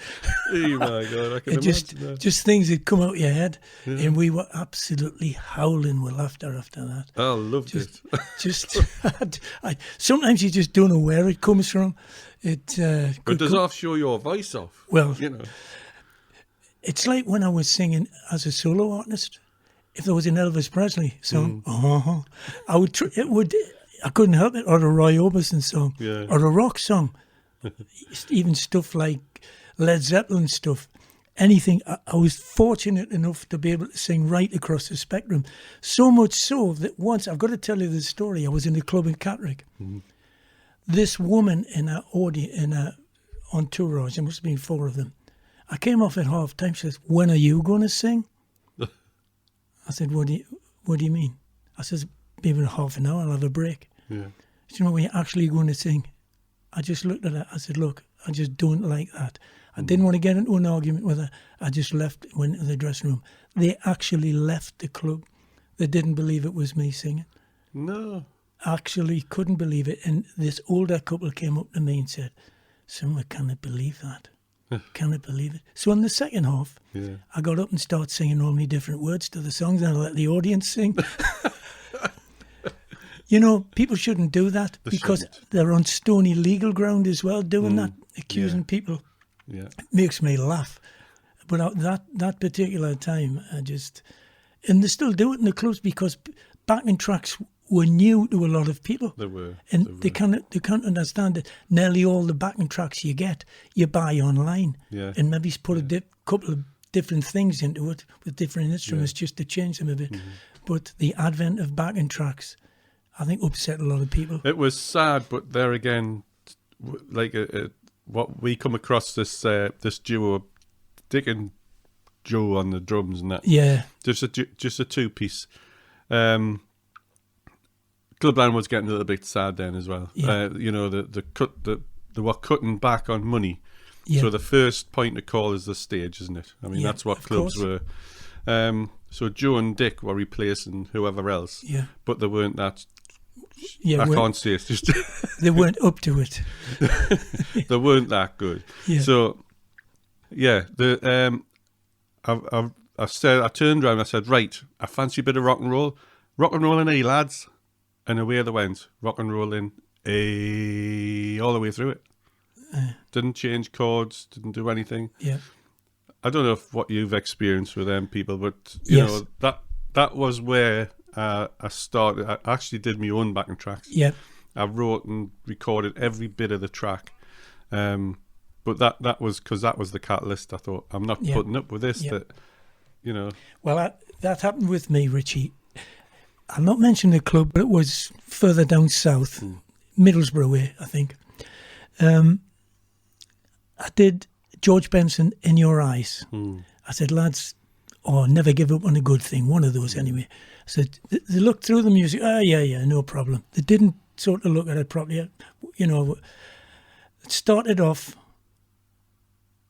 Oh my God, I can And imagine that. just things that come out your head. Yeah. And we were absolutely howling with laughter after that. I loved it. Sometimes you just don't know where it comes from. It does offshore your voice off. Well, you know. It's like when I was singing as a solo artist. If there was an Elvis Presley song, I would. I couldn't help it, or a Roy Orbison song, or a rock song, even stuff like Led Zeppelin stuff. Anything. I was fortunate enough to be able to sing right across the spectrum. So much so that once, I've got to tell you this story. I was in a club in Catterick. This woman in her entourage, there must have been 4 of them. I came off at half time. She says, "When are you going to sing?" I said, "What do you mean?" I says, "Maybe in half an hour. I'll have a break." Yeah. She said, "When are you actually going to sing?" I just looked at her. I said, look, I just don't like that. I didn't want to get into an argument with her. I just went to the dressing room. They actually left the club. They didn't believe it was me singing. No. Actually couldn't believe it. And this older couple came up to me and said, son, I cannot believe that. Cannot believe it. So in the second half, I got up and started singing all my different words to the songs, and I let the audience sing. You know, people shouldn't do that because they're on stony legal ground as well, doing that, accusing people. Yeah. It makes me laugh. But that particular time, and they still do it in the clubs because backing tracks were new to a lot of people. They were. And they can't understand that nearly all the backing tracks you get, you buy online. Yeah. And maybe put a couple of different things into it with different instruments just to change them a bit. Mm-hmm. But the advent of backing tracks, I think, upset a lot of people. It was sad, but there again, like what we come across this duo, Dick and Joe on the drums and that. Yeah. Just a two-piece. Clubland was getting a little bit sad then as well. Yeah. You know, they were cutting back on money. Yeah. So the first point of call is the stage, isn't it? I mean, that's what clubs were. So Joe and Dick were replacing whoever else. Yeah. But they weren't that. Yeah, I can't say it. Just they weren't up to it. They weren't that good. Yeah. So, yeah, I turned around and I said, right, I fancy a bit of rock and roll. Rock and roll in A, lads. And away they went. Rock and roll in A all the way through it. Didn't change chords, didn't do anything. Yeah. I don't know what you've experienced with them people, but you know that was where I started. I actually did my own backing tracks. Yeah. I wrote and recorded every bit of the track. But that was because that was the catalyst. I thought, I'm not putting up with this. That, you know. Well, that happened with me, Richie. I'll not mention the club, but it was further down south, Middlesbrough way, I think. I did George Benson, In Your Eyes. I said, lads, never give up on a good thing. One of those anyway. I said, they looked through the music. Oh, yeah, no problem. They didn't sort of look at it properly. You know, it started off,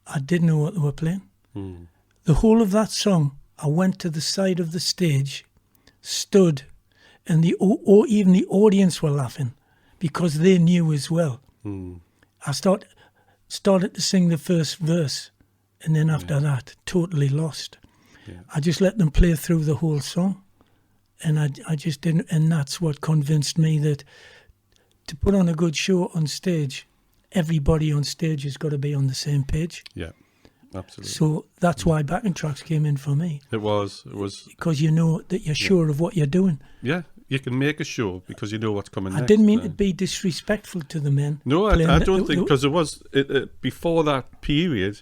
I didn't know what they were playing. The whole of that song, I went to the side of the stage, stood, and even the audience were laughing because they knew as well. I started to sing the first verse, and then after that, totally lost. Yeah. I just let them play through the whole song, and I just didn't. And that's what convinced me that to put on a good show on stage, everybody on stage has got to be on the same page. Yeah, absolutely. So that's why backing tracks came in for me. It was because you know that you're sure of what you're doing. Yeah. You can make a show because you know what's coming next. I didn't mean to be disrespectful to the men. No, I don't think, because it was before that period,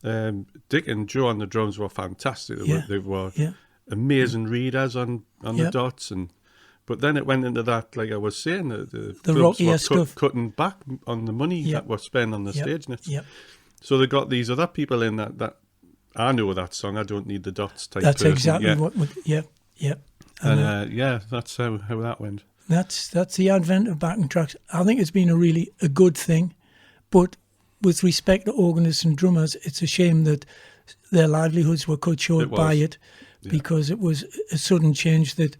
Dick and Joe on the drums were fantastic. They were amazing readers on the dots, but then it went into that, like I was saying, the clubs rockier were stuff, cutting back on the money that were spent on the stage. So they got these other people in that I know that song. I don't need the dots type. That's person. Exactly what. And that's how that went. That's the advent of backing tracks. I think it's been a good thing, but with respect to organists and drummers, it's a shame that their livelihoods were cut short by it, because it was a sudden change that,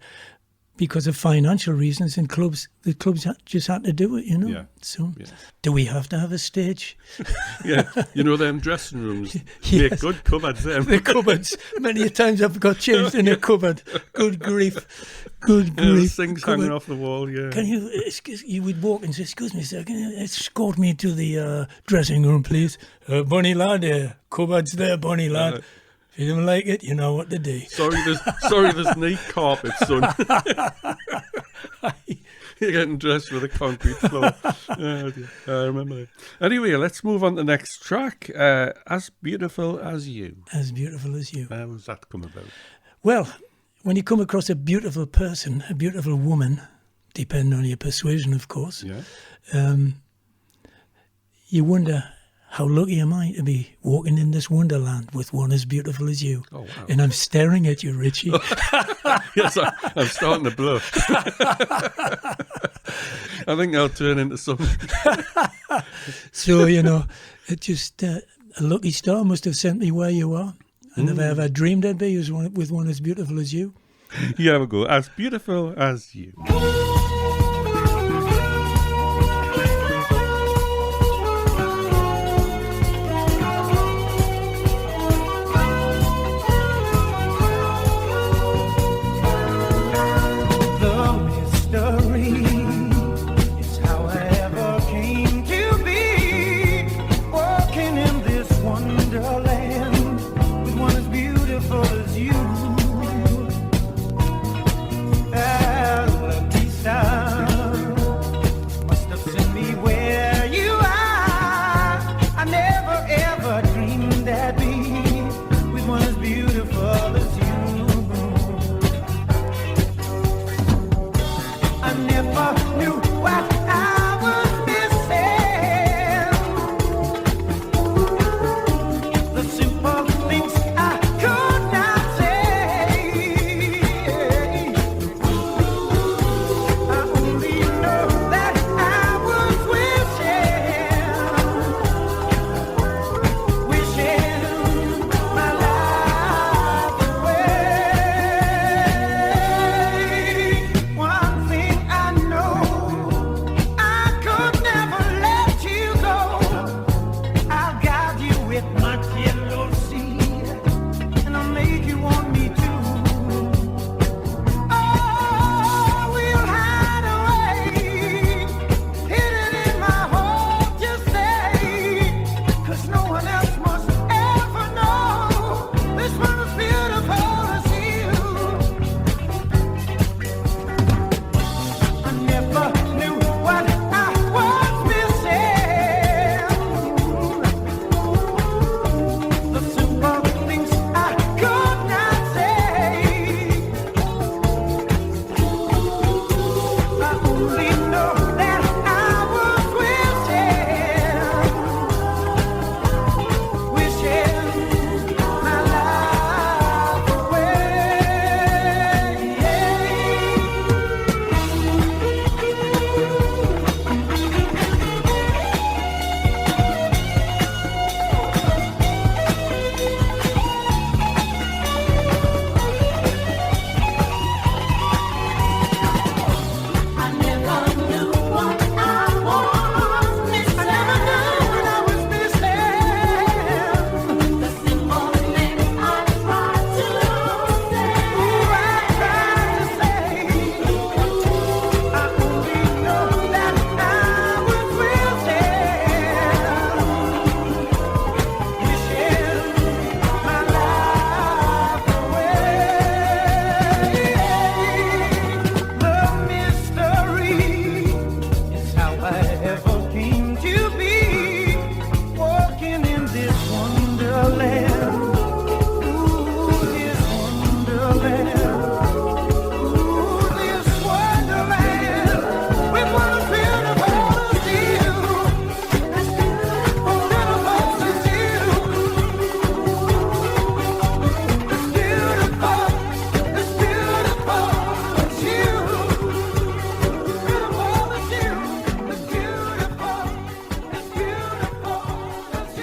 because of financial reasons, and the clubs just had to do it, you know. Yeah. So, do we have to have a stage? You know them dressing rooms. Make good cupboards. Them the cupboards. Many a times I've got changed in a cupboard. Good grief. Good grief. Things hanging off the wall. Yeah. Can you would walk and say, "Excuse me, sir, can you escort me to the dressing room, please?" Bunny lad, cupboards there, bunny lad. If you don't like it, you know what to do. Sorry, there's neat carpet, son. You're getting dressed with a concrete floor. I remember it. Anyway, let's move on to the next track. As Beautiful as You. As Beautiful as You. How does that come about? Well, when you come across a beautiful person, a beautiful woman, depending on your persuasion, of course, you wonder how lucky am I to be walking in this wonderland with one as beautiful as you? Oh, wow. And I'm staring at you, Richie. Yes, I'm starting to blush. I think I'll turn into something. So, it just, a lucky star must have sent me where you are. I never ever dreamed I'd be with one as beautiful as you. You have a go. As beautiful as you.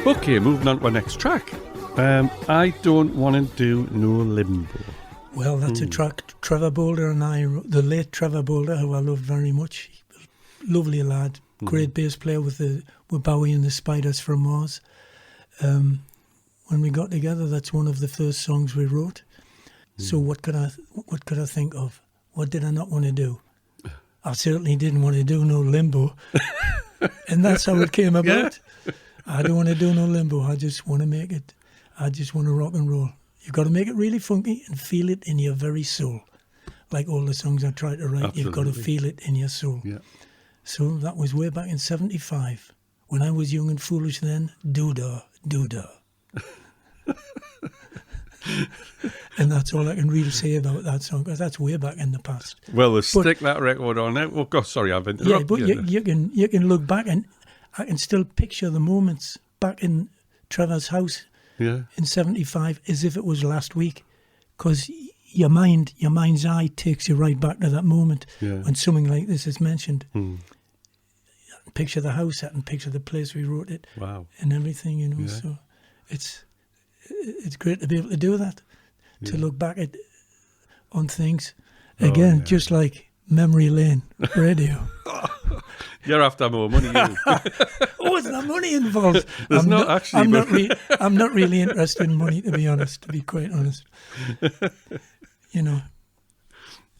Okay, moving on to our next track. I Don't Want to Do No Limbo. Well, that's a track Trevor Boulder and I, the late Trevor Boulder, who I loved very much. Lovely lad, great bass player with Bowie and the Spiders from Mars. When we got together, that's one of the first songs we wrote. So what could I think of? What did I not want to do? I certainly didn't want to do no limbo. And that's how it came about. Yeah. I don't want to do no limbo. I just want to make it. I just want to rock and roll. You've got to make it really funky and feel it in your very soul. Like all the songs I try to write, Absolutely. You've got to feel it in your soul. Yeah. So that was way back in 75. When I was young and foolish then, doo-dah, doo-dah. And that's all I can really say about that song, because that's way back in the past. Well, we'll stick that record on now. Oh, God, sorry, I've interrupted. Yeah, but you can look back and I can still picture the moments back in Trevor's house Yeah. in 75 as if it was last week, because your mind's eye takes you right back to that moment when something like this is mentioned. Picture the house and picture the place we wrote it. Wow. And everything, you know. Yeah. So it's great to be able to do that, to look back on things again, just like memory lane radio. You're after more money, you. Oh, is there money involved? There's not actually. I'm not really interested in money, to be honest, to be quite honest. You know,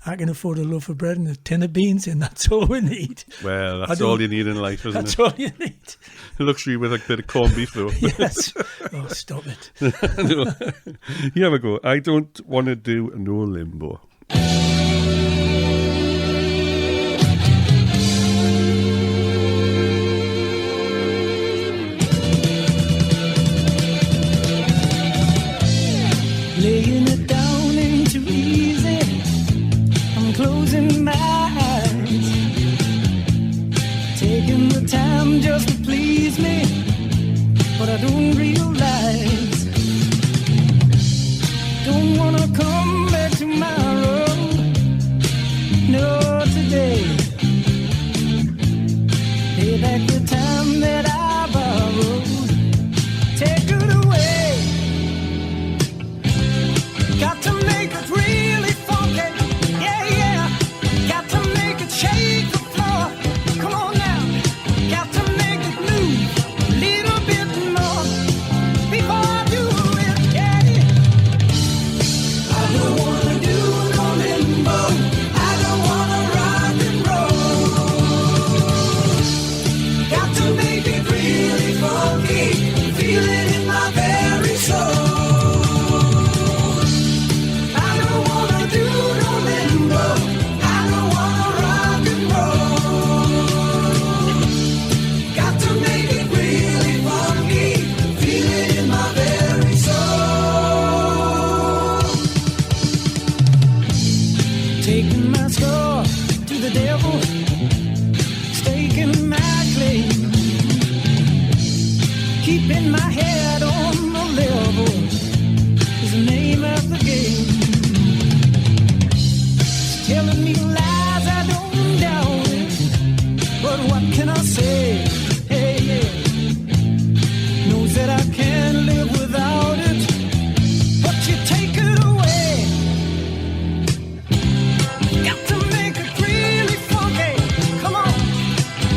I can afford a loaf of bread and a tin of beans, and that's all we need. Well, that's all you need in life, isn't That's it? all you need. Luxury with a bit of corned beef, though. Yes. Oh, stop it. No. Here we go. I don't want to do no limbo. Laying it down ain't too easy. I'm closing my eyes, taking the time just to please me, but I don't realize. Don't wanna come back tomorrow, no today. Pay back the time that I borrowed. Take it away. Got to make it really funky, yeah, yeah. Got to make it shake the floor. Come on now. Got to make it move a little bit more before I do it, yeah. I don't wanna do no limbo. I don't wanna rock and roll. Got to make it really funky, feel it in my very soul. Taking my score to the devil, staking my claim, keeping my head on the level is the name of the game. It's telling me lies, I don't doubt it, but what can I say? Hey, yeah. Knows that I can't live without it, but you take it away. Got to make it really funky. Come on.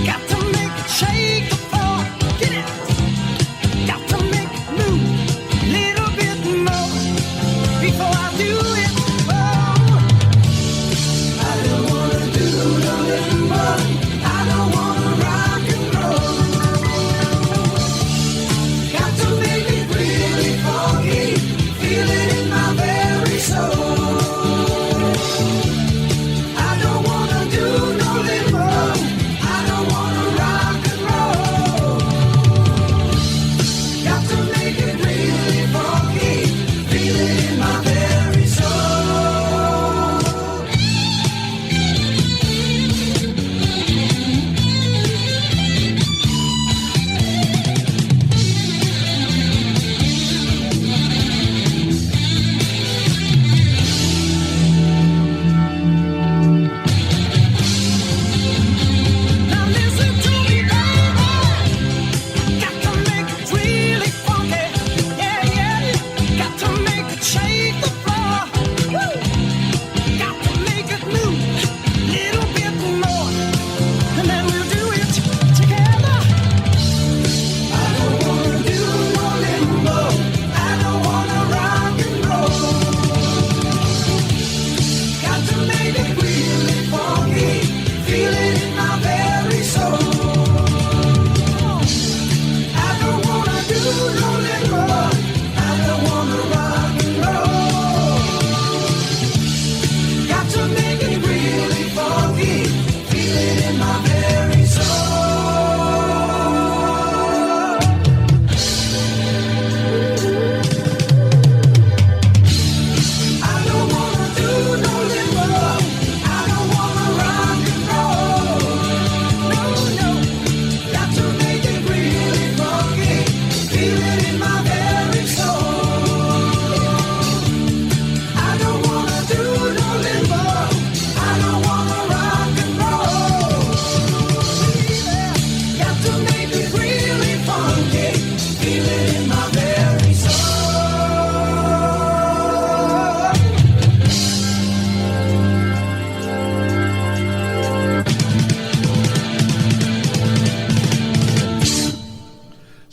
Got to make it shake the floor. Get it. Got to make it move a little bit more before I do it. Oh, I don't wanna do no limbo. I don't wanna rock and roll.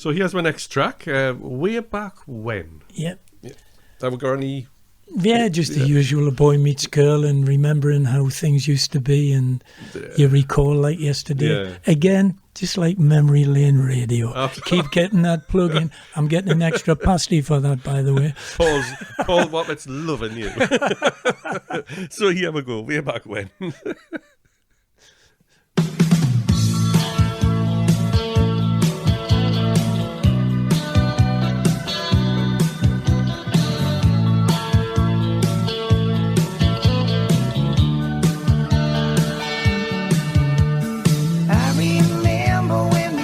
So here's my next track. Way Back When. Yep. Have we got any? Yeah, just the usual, a boy meets girl and remembering how things used to be, and you recall like yesterday. Yeah. Again, just like memory lane radio. Keep getting that plug in. I'm getting an extra pasty for that, by the way. Paul Wappett's loving you. So here we go. Way Back When.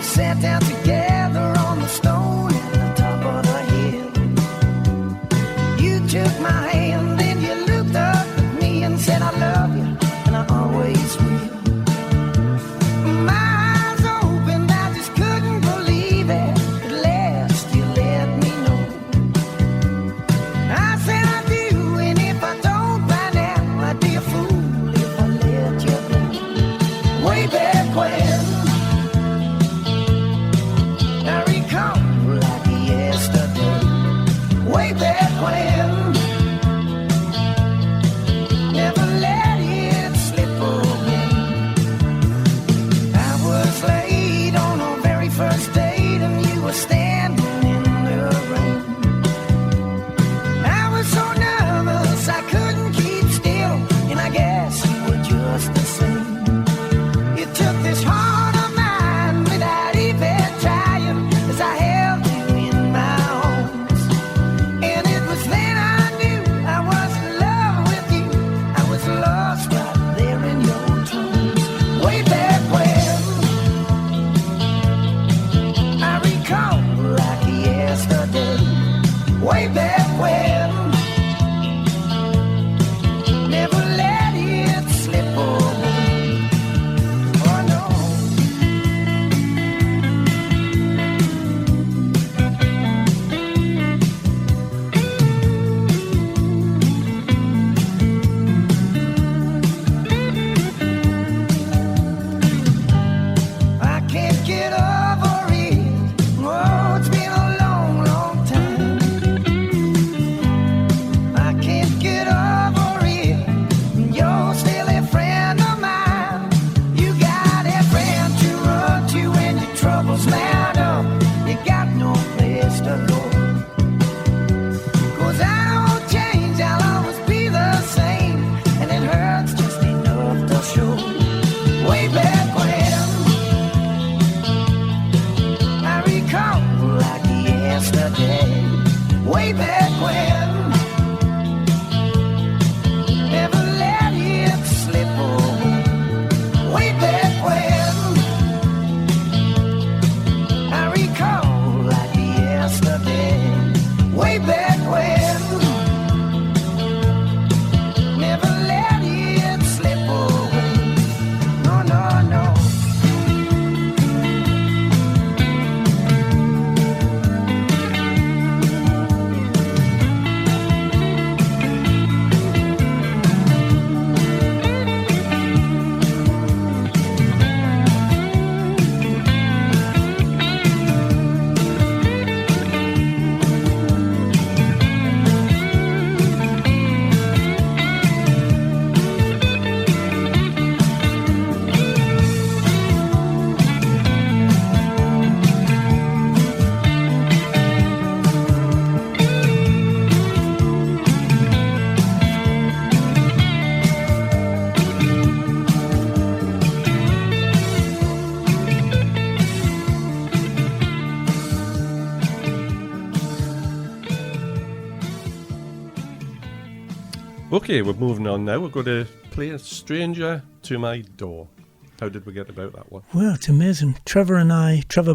Sat down together on the stone at the top of the hill. You took my hand, then you looked up at me and said, I love you, and I always will. My eyes opened, I just couldn't believe it. At last you let me know. I said I do, and if I don't by now, I'd be a fool if I let you go. Way back when, I recall like yesterday, way back when, never let it slip away. I was late on our very first date and you were standing in the rain. I was so nervous I couldn't keep still, and I guess you were just the same. You took this heart of mine without even trying, as I held you in my arms. And it was then I knew I was in love with you. I was lost right there in your arms. Way back when, I recall like yesterday. Way back when, never let it slip away. Oh no. I can't get over it. Oh, it's been a long, long time. I can't get over it. You're still a friend of mine. You got a friend to run to when your troubles mount up. You got no place to go. 'Cause I don't change, I'll always be the same. And it hurts just enough to show. Way back when, I recall like yesterday. Way back when, never let it slip away. Way back when, I recall like yesterday. Way back when, never let it slip away. No, no, no. Okay, we're moving on now. We're going to play A Stranger to My Door. How did we get about that one? Well, it's amazing. Trevor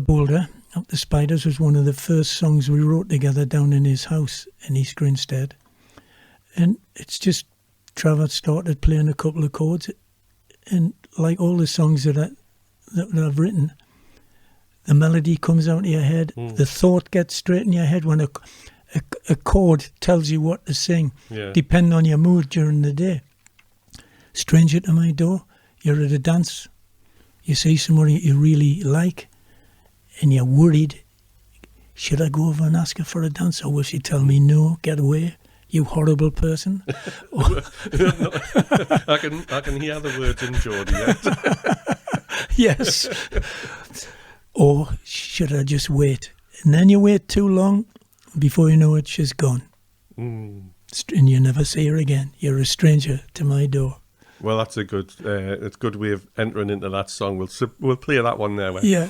Boulder, Up the Spiders, was one of the first songs we wrote together down in his house in East Grinstead. And it's just, Trevor started playing a couple of chords, and like all the songs that I've written, the melody comes out in your head, the thought gets straight in your head when a chord tells you what to sing, depending on your mood during the day. Stranger to My Door, you're at a dance, you see somebody you really like, and you're worried should I go over and ask her for a dance, or will she tell me no, get away, you horrible person? I can hear the words in Geordie. Yes. Or should I just wait? And then you wait too long, before you know it, she's gone. And you never see her again. You're a stranger to my door. Well, that's a good way of entering into that song. We'll play that one there. Yeah.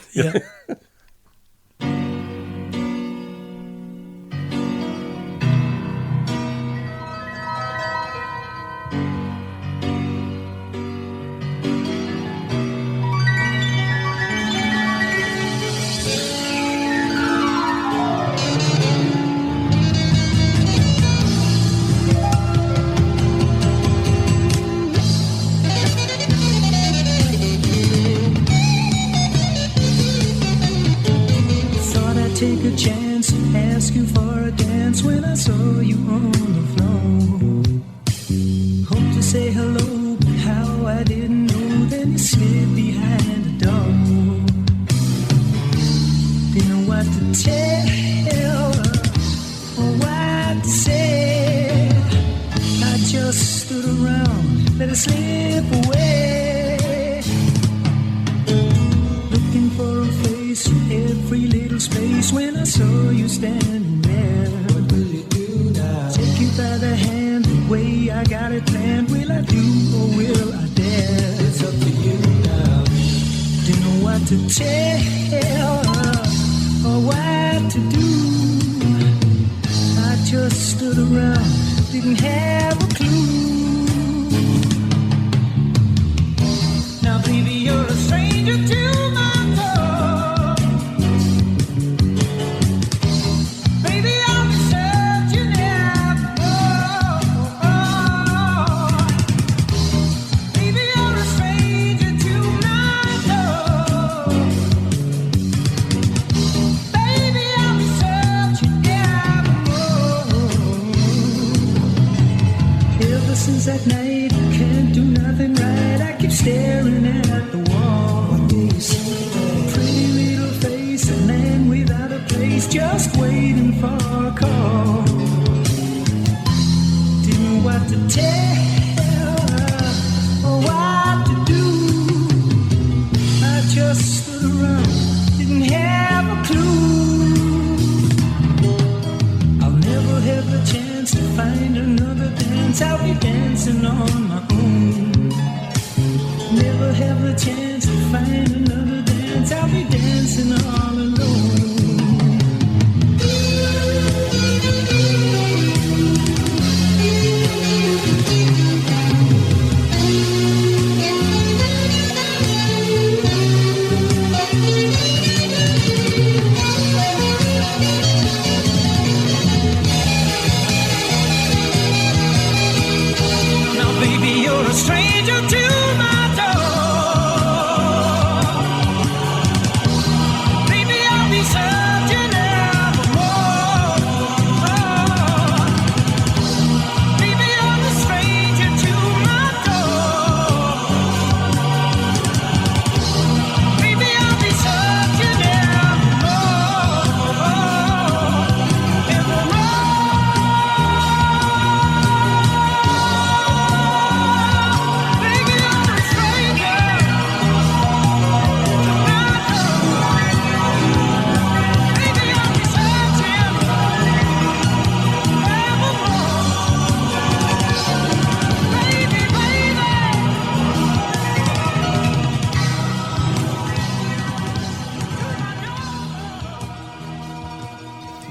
Take a chance, ask you for a dance when I saw you on the floor. Hope to say hello, but how I didn't know. Then you slid behind the door. Didn't know what to tell or what to say. I just stood around, let it slip away. Looking for a face from every little space when I saw you standing there. What will you do now? Take you by the hand, the way I got it planned. Will I do or will I dare? It's up to you now. Didn't know what to tell or what to do. I just stood around, didn't have a clue. Now baby, you're a stranger to my at night, can't do nothing right. I keep staring at the wall. Pretty little face, a man without a place, just waiting for a call. Didn't know what to tell or what to do. I just stood around, didn't have a clue. I'll never have the chance to find another dance. I'll be dancing on my own. Never have the chance to find another dance. I'll be dancing all alone. Stranger to my door. Baby, I'll be searching evermore. Baby, I'm a stranger to my door. Baby, I'll be searching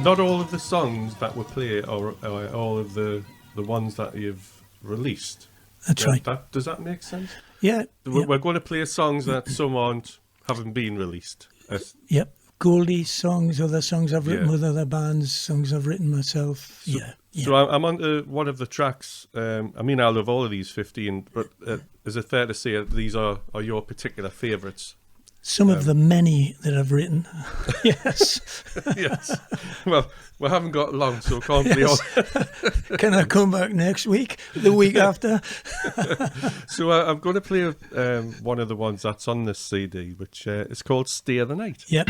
Not all of the songs that were played are all of the ones that you've released. That's right. Does that make sense? Yeah. We're going to play songs that some haven't been released. Yep. Goldie songs, other songs I've written with other bands, songs I've written myself. So I'm on to one of the tracks. I mean, I love all of these 15, but is it fair to say that these are your particular favourites? Some of the many that I've written. Yes. Yes. Well, we haven't got long, so can't play all. Can I come back next week? The week after? So I'm going to play one of the ones that's on this CD, which is called Stay the Night. Yep.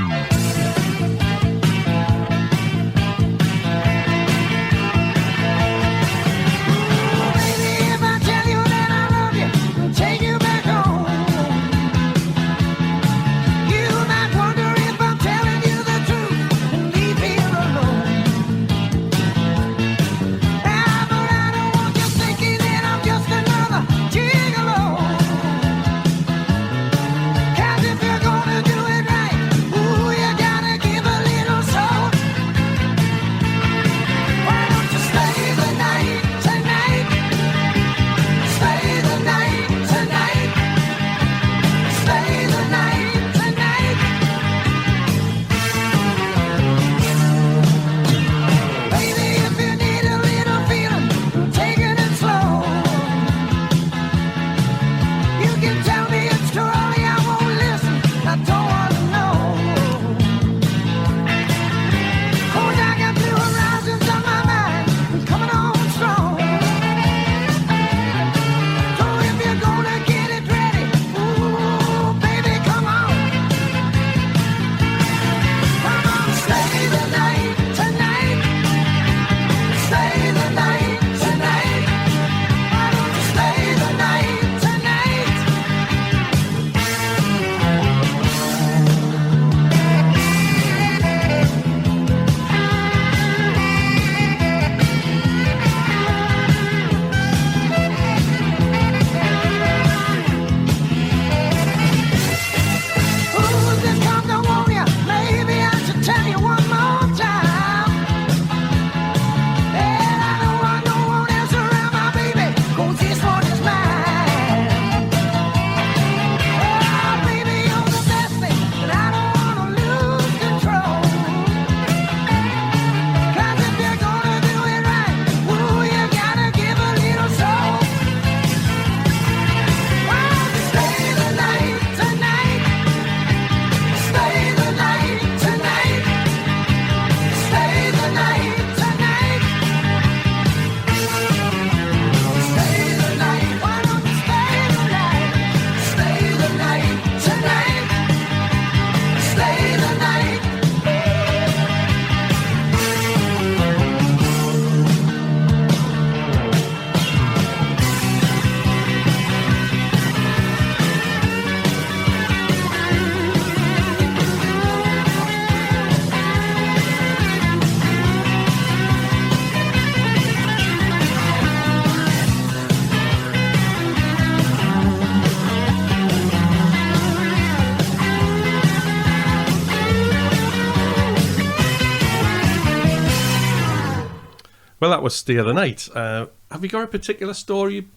Well, that was Stay the Night. Have you got a particular story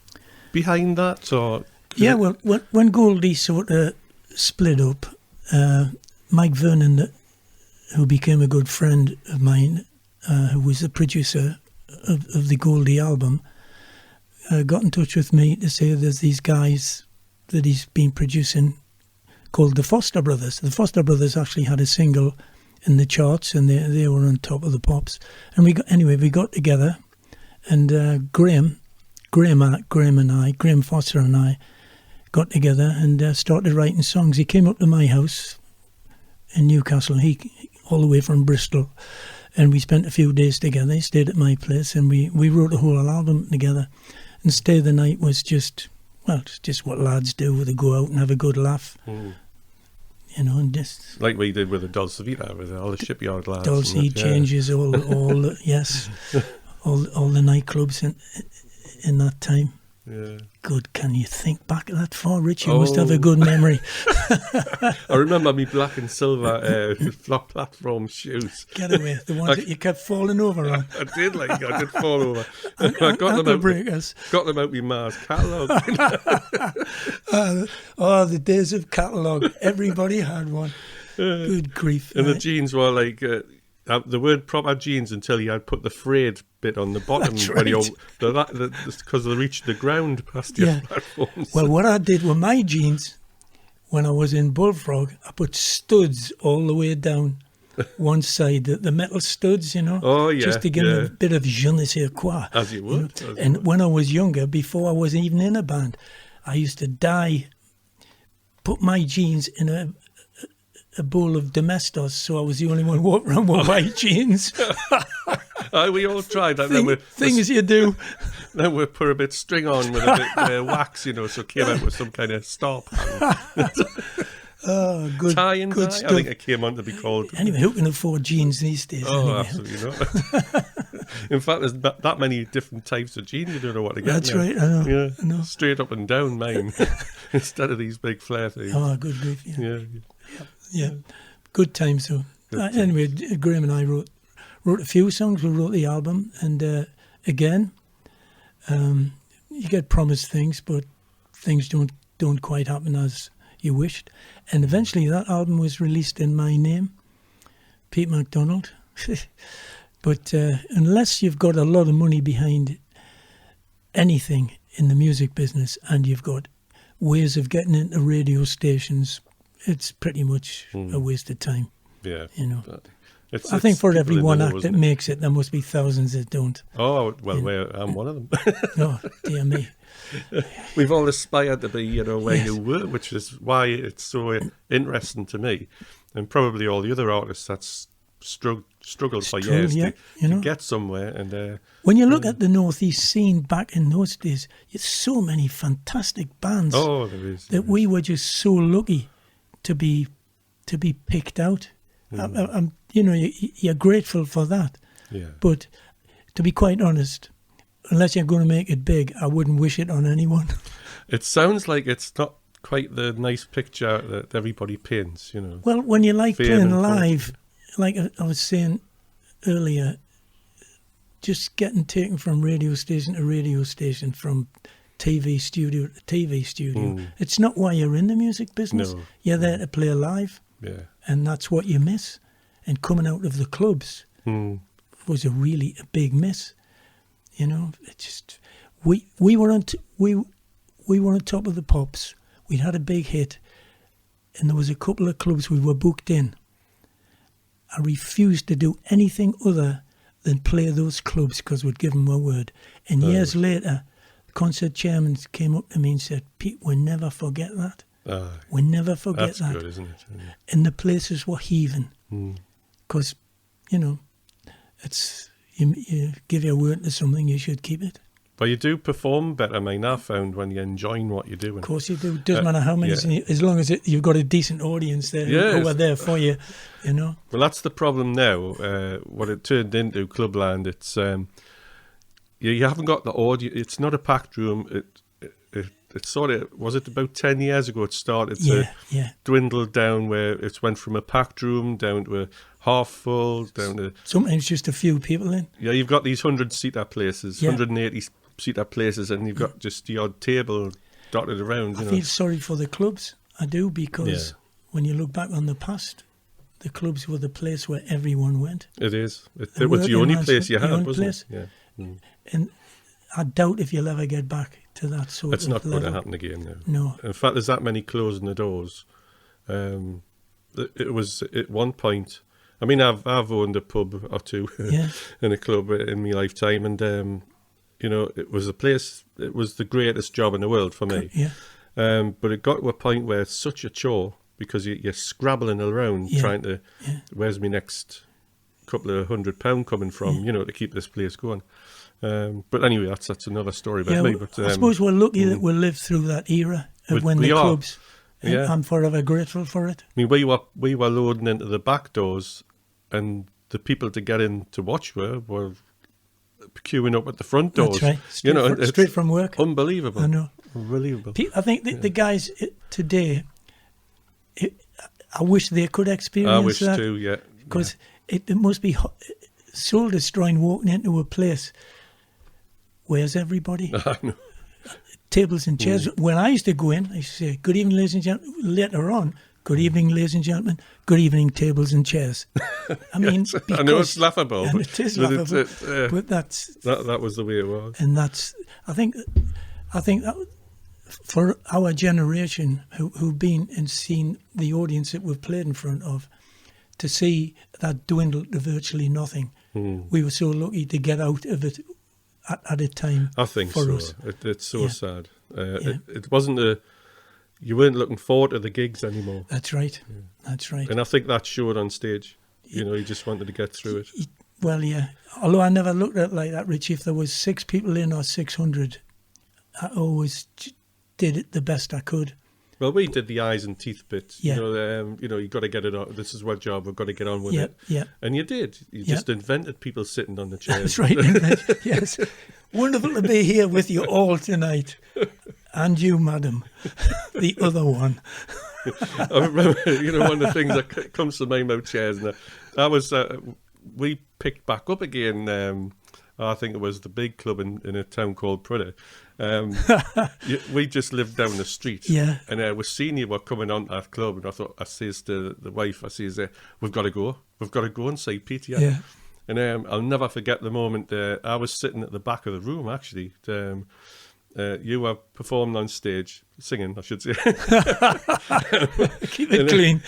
behind that? Or Yeah, well, when Goldie sort of split up, Mike Vernon, who became a good friend of mine, who was the producer of the Goldie album, got in touch with me to say there's these guys that he's been producing called the Foster Brothers. The Foster Brothers actually had a single in the charts, and they were on top of the pops. And we got together, and Graham Foster and I got together and started writing songs. He came up to my house in Newcastle, he all the way from Bristol, and we spent a few days together. He stayed at my place, and we wrote a whole album together. And Stay the Night was just what lads do. They go out and have a good laugh. You know, and just like we did with the Dolce Vita, with all the shipyard lads. Dolce changes all yes, all the nightclubs in that time. Yeah. Good. Can you think back that far, Rich? You must have a good memory. I remember me black and silver flop platform shoes. Get away, the ones that you kept falling over on. I did fall over. I got them out my Mars catalogue. The days of catalogue. Everybody had one. Good grief. And the jeans were like the word proper jeans until you had put the frayed bit on the bottom. That's when right. because they reached the ground past your platforms. Well, what I did with my jeans when I was in Bullfrog, I put studs all the way down one side, the metal studs, you know. Oh, yeah. Just to give them a bit of je ne sais quoi. As you would. You know? When I was younger, before I was even in a band, I used to put my jeans in a bowl of Domestos, so I was the only one walking around with white jeans. We all tried that. Things you do. Then we put a bit of string on with a bit of wax, you know, so it came out with some kind of star pattern. Good. Tie and good dye. stuff. I think it came on to be called. Anyway, who can afford jeans these days? Oh, anyway? absolutely not. In fact, there's that many different types of jeans. You don't know what to get. That's now. right. I know. Yeah, I know. Straight up and down, mine, instead of these big flare things. Oh, good grief. Yeah. Good times, though. Anyway, Graham and I wrote a few songs. We wrote the album, and again, you get promised things, but things don't quite happen as you wished. And eventually, that album was released in my name, Pete McDonald. But unless you've got a lot of money behind anything in the music business, and you've got ways of getting into radio stations, it's pretty much a waste of time. Yeah, you know. I think for every one act that makes it, there must be thousands that don't. Oh well, I'm one of them. Oh dear me. We've all aspired to be, you know, where you were, which is why it's so interesting to me, and probably all the other artists that's struggled for years to get somewhere. And when you look at the Northeast scene back in those days, there's so many fantastic bands. Oh, there is. That we were just so lucky to be picked out. I'm you know, you're grateful for that. Yeah. But to be quite honest, unless you're going to make it big, I wouldn't wish it on anyone. It sounds like it's not quite the nice picture that everybody paints, you know. Well, when you like playing live, like I was saying earlier, just getting taken from radio station to radio station, from TV studio to TV studio, it's not why you're in the music business. No. You're there to play live, and that's what you miss. And coming out of the clubs was a big miss. You know, it just we were on top of the pops. We'd had a big hit, and there was a couple of clubs we were booked in. I refused to do anything other than play those clubs because we'd given my word. And years later, the concert chairman came up to me and said, "Pete, we'll never forget that. We'll never forget that." That's good, isn't it? Yeah. And the places were heaving because, you know, it's you give your word to something, you should keep it. But you do perform better, I mean, I've found, when you're enjoying what you're doing. Of course you do. It doesn't matter how many, as long as you've got a decent audience there who are there for you, you know. Well, that's the problem now. What it turned into, Clubland, it's you haven't got the audience. It's not a packed room. it sort of, was it about 10 years ago it started Yeah, to dwindle down, where it went from a packed room down to a half full, down to... Sometimes just a few people in. Yeah, you've got these 100-seater places, Yeah. 180-seater places, and you've got just the odd table dotted around, I you know. feel sorry for the clubs. I do, because Yeah. when you look back on the past, the clubs were the place where everyone went. It is. It And was the working only man's place you the had, only wasn't place. it? Yeah. Mm. And I doubt if you'll ever get back to that sort It's of not going to level. happen again now. No. In fact, there's that many closing the doors. It was at one point. I mean, I've owned a pub or two Yeah. in a club in my lifetime, and you know, it was a place. It was the greatest job in the world for me. Yeah. But it got to a point where it's such a chore, because you're scrabbling around Yeah. trying to. Yeah. Where's my next couple of £100 coming from? You know, to keep this place going. But anyway, that's another story about Yeah, me. But I suppose we're lucky that we lived through that era of when we the are. clubs. And Yeah. I'm forever grateful for it. I mean, we were loading into the back doors, and the people to get in to watch were queuing up at the front doors. That's right. Straight, You know, it's straight from work. unbelievable. I know. Unbelievable. I think the guys today, I wish they could experience I wish that. too. Yeah. Because it must be soul destroying walking into a place. Where's everybody? I know. Tables and chairs. When I used to go in, I used to say, "Good evening, ladies and gentlemen." Later on, "Good evening, ladies and gentlemen. Good evening, tables and chairs." I mean, I know it's laughable. and it is but laughable, but that's that was the way it was. and that's. I think that for our generation who've been and seen the audience that we've played in front of, to see that dwindle to virtually nothing, we were so lucky to get out of it at a time. I think for so. us. It's so Yeah. sad. Yeah. It wasn't you weren't looking forward to the gigs anymore. That's right. That's right. And I think that showed on stage. You know, you just wanted to get through it. Well, yeah. Although I never looked at it like that, Richie. If there was 6 people in or 600, I always did it the best I could. Well, we did the eyes and teeth bit. Yeah. You know, you got to get it on. This is our job. We've got to get on with Yeah, it. yeah. And you did. You Yeah. just invented people sitting on the chairs. That's right. isn't it? Yes. Wonderful to be here with you all tonight. And you, madam. The other one. I remember, you know, one of the things that comes to mind about chairs. And that was, we picked back up again. I think it was the big club in a town called Prudhoe. We just lived down the street. Yeah. And we seen you were coming on that club, and I says to the wife, we've got to go. We've got to go and see Pete. Yeah. And I'll never forget the moment I was sitting at the back of the room, actually. You were performing on stage, singing, I should say. Keep it clean.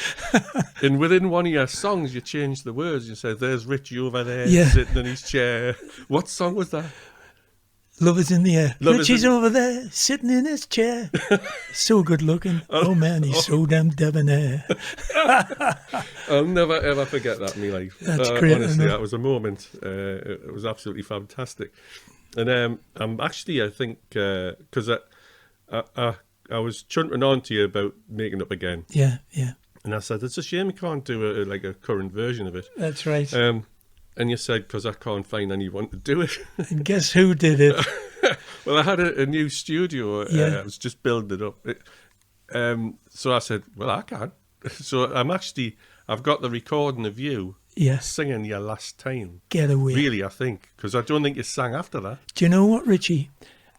And within one of your songs, you changed the words. You said, "There's Richie over there, Yeah. sitting in his chair." What song was that? Love is in the air. Love is Richie's in- over there, sitting in his chair. So good looking. Oh man, he's so damn debonair. I'll never ever forget that in my life. That's great, Honestly, isn't it? that was a moment. It was absolutely fantastic. And I'm actually, I think, because I was chuntering on to you about making up again, Yeah, yeah. and I said it's a shame you can't do a current version of it. That's right. And you said, because I can't find anyone to do it. And guess who did it? Well, I had a new studio. Yeah. I was just building it up. So I said, well, I can. So I've got the recording of you Yes. singing your last time. Get away. Really, I think. Because I don't think you sang after that. Do you know what, Richie?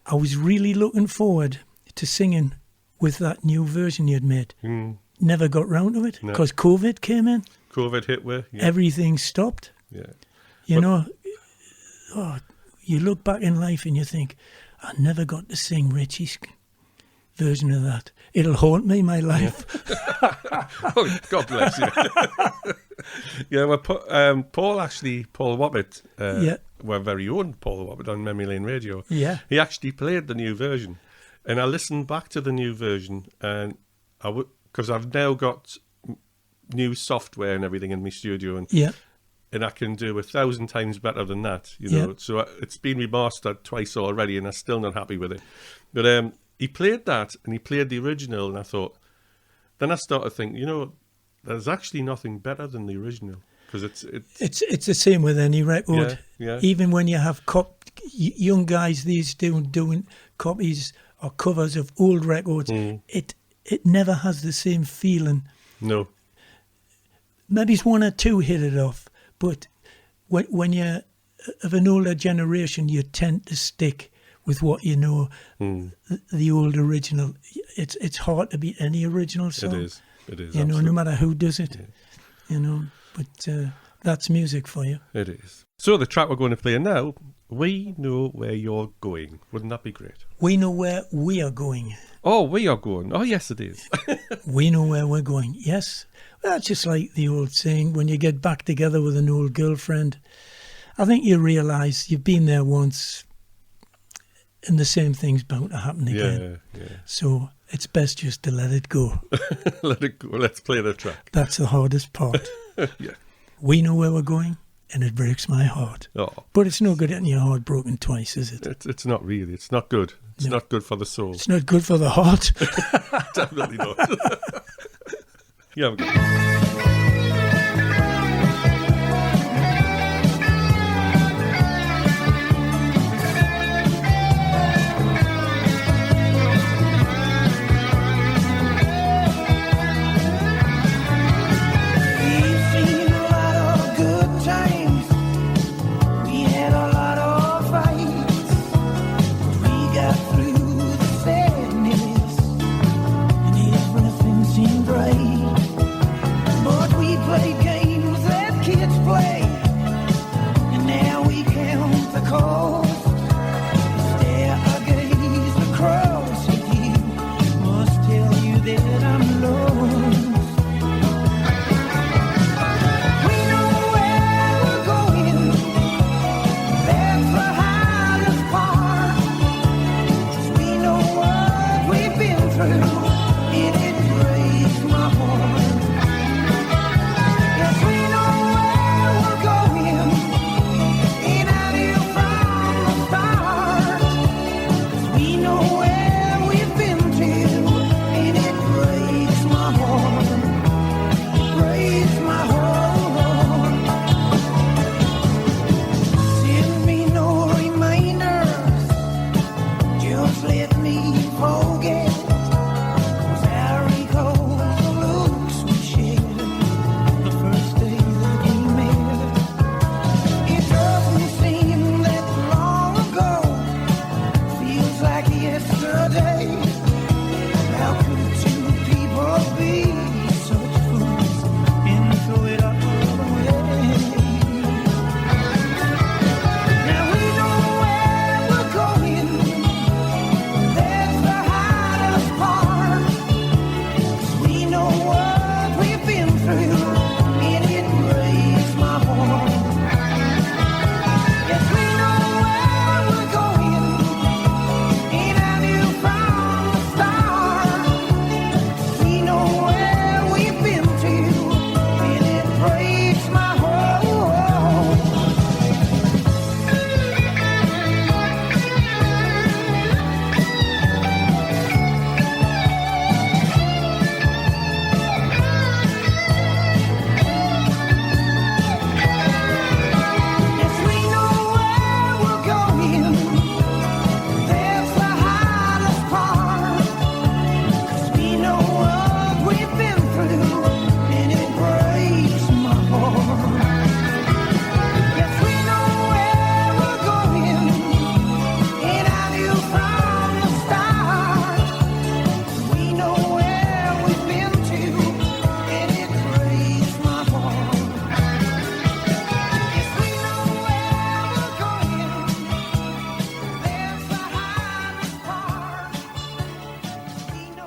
I was really looking forward to singing with that new version you'd made. Never got round to it No. because COVID came in. COVID hit where? Yeah. Everything stopped. Yeah. You know, you look back in life and you think, I never got to sing Richie's version of that. It'll haunt me my life. Oh, God bless you. Yeah, well, Paul Wobbett, Yeah. our very own Paul Wobbett on Memory Lane Radio, Yeah. he actually played the new version. And I listened back to the new version, and because I've now got new software and everything in my studio, and I can do 1,000 times better than that, you know. Yeah. So it's been remastered twice already, and I'm still not happy with it. But he played that, and he played the original, and I thought. Then I started thinking, you know, there's actually nothing better than the original, because It's the same with any record. Yeah, yeah. Even when you have young guys these days doing copies or covers of old records, it never has the same feeling. No. Maybe it's one or two hit it off, but when you're of an older generation, you tend to stick with what you know, the old original. It's hard to beat any original song. It is. You know, no matter who does it. Yeah. You know, but that's music for you. It is. So the track we're going to play now, We Know Where You're Going. Wouldn't that be great? We know where we are going. Oh, we are going. Oh, yes, it is. We know where we're going. Yes. Well, that's just like the old saying, when you get back together with an old girlfriend, I think you realise you've been there once and the same thing's bound to happen again. Yeah. So it's best just to let it go. Let it go. Let's play the track. That's the hardest part. Yeah. We know where we're going, and it breaks my heart. Oh. But it's no good getting your heart broken twice, is it? It's not really. It's not good. It's not good for the soul. It's not good for the heart. Definitely not. Yeah, I'm good.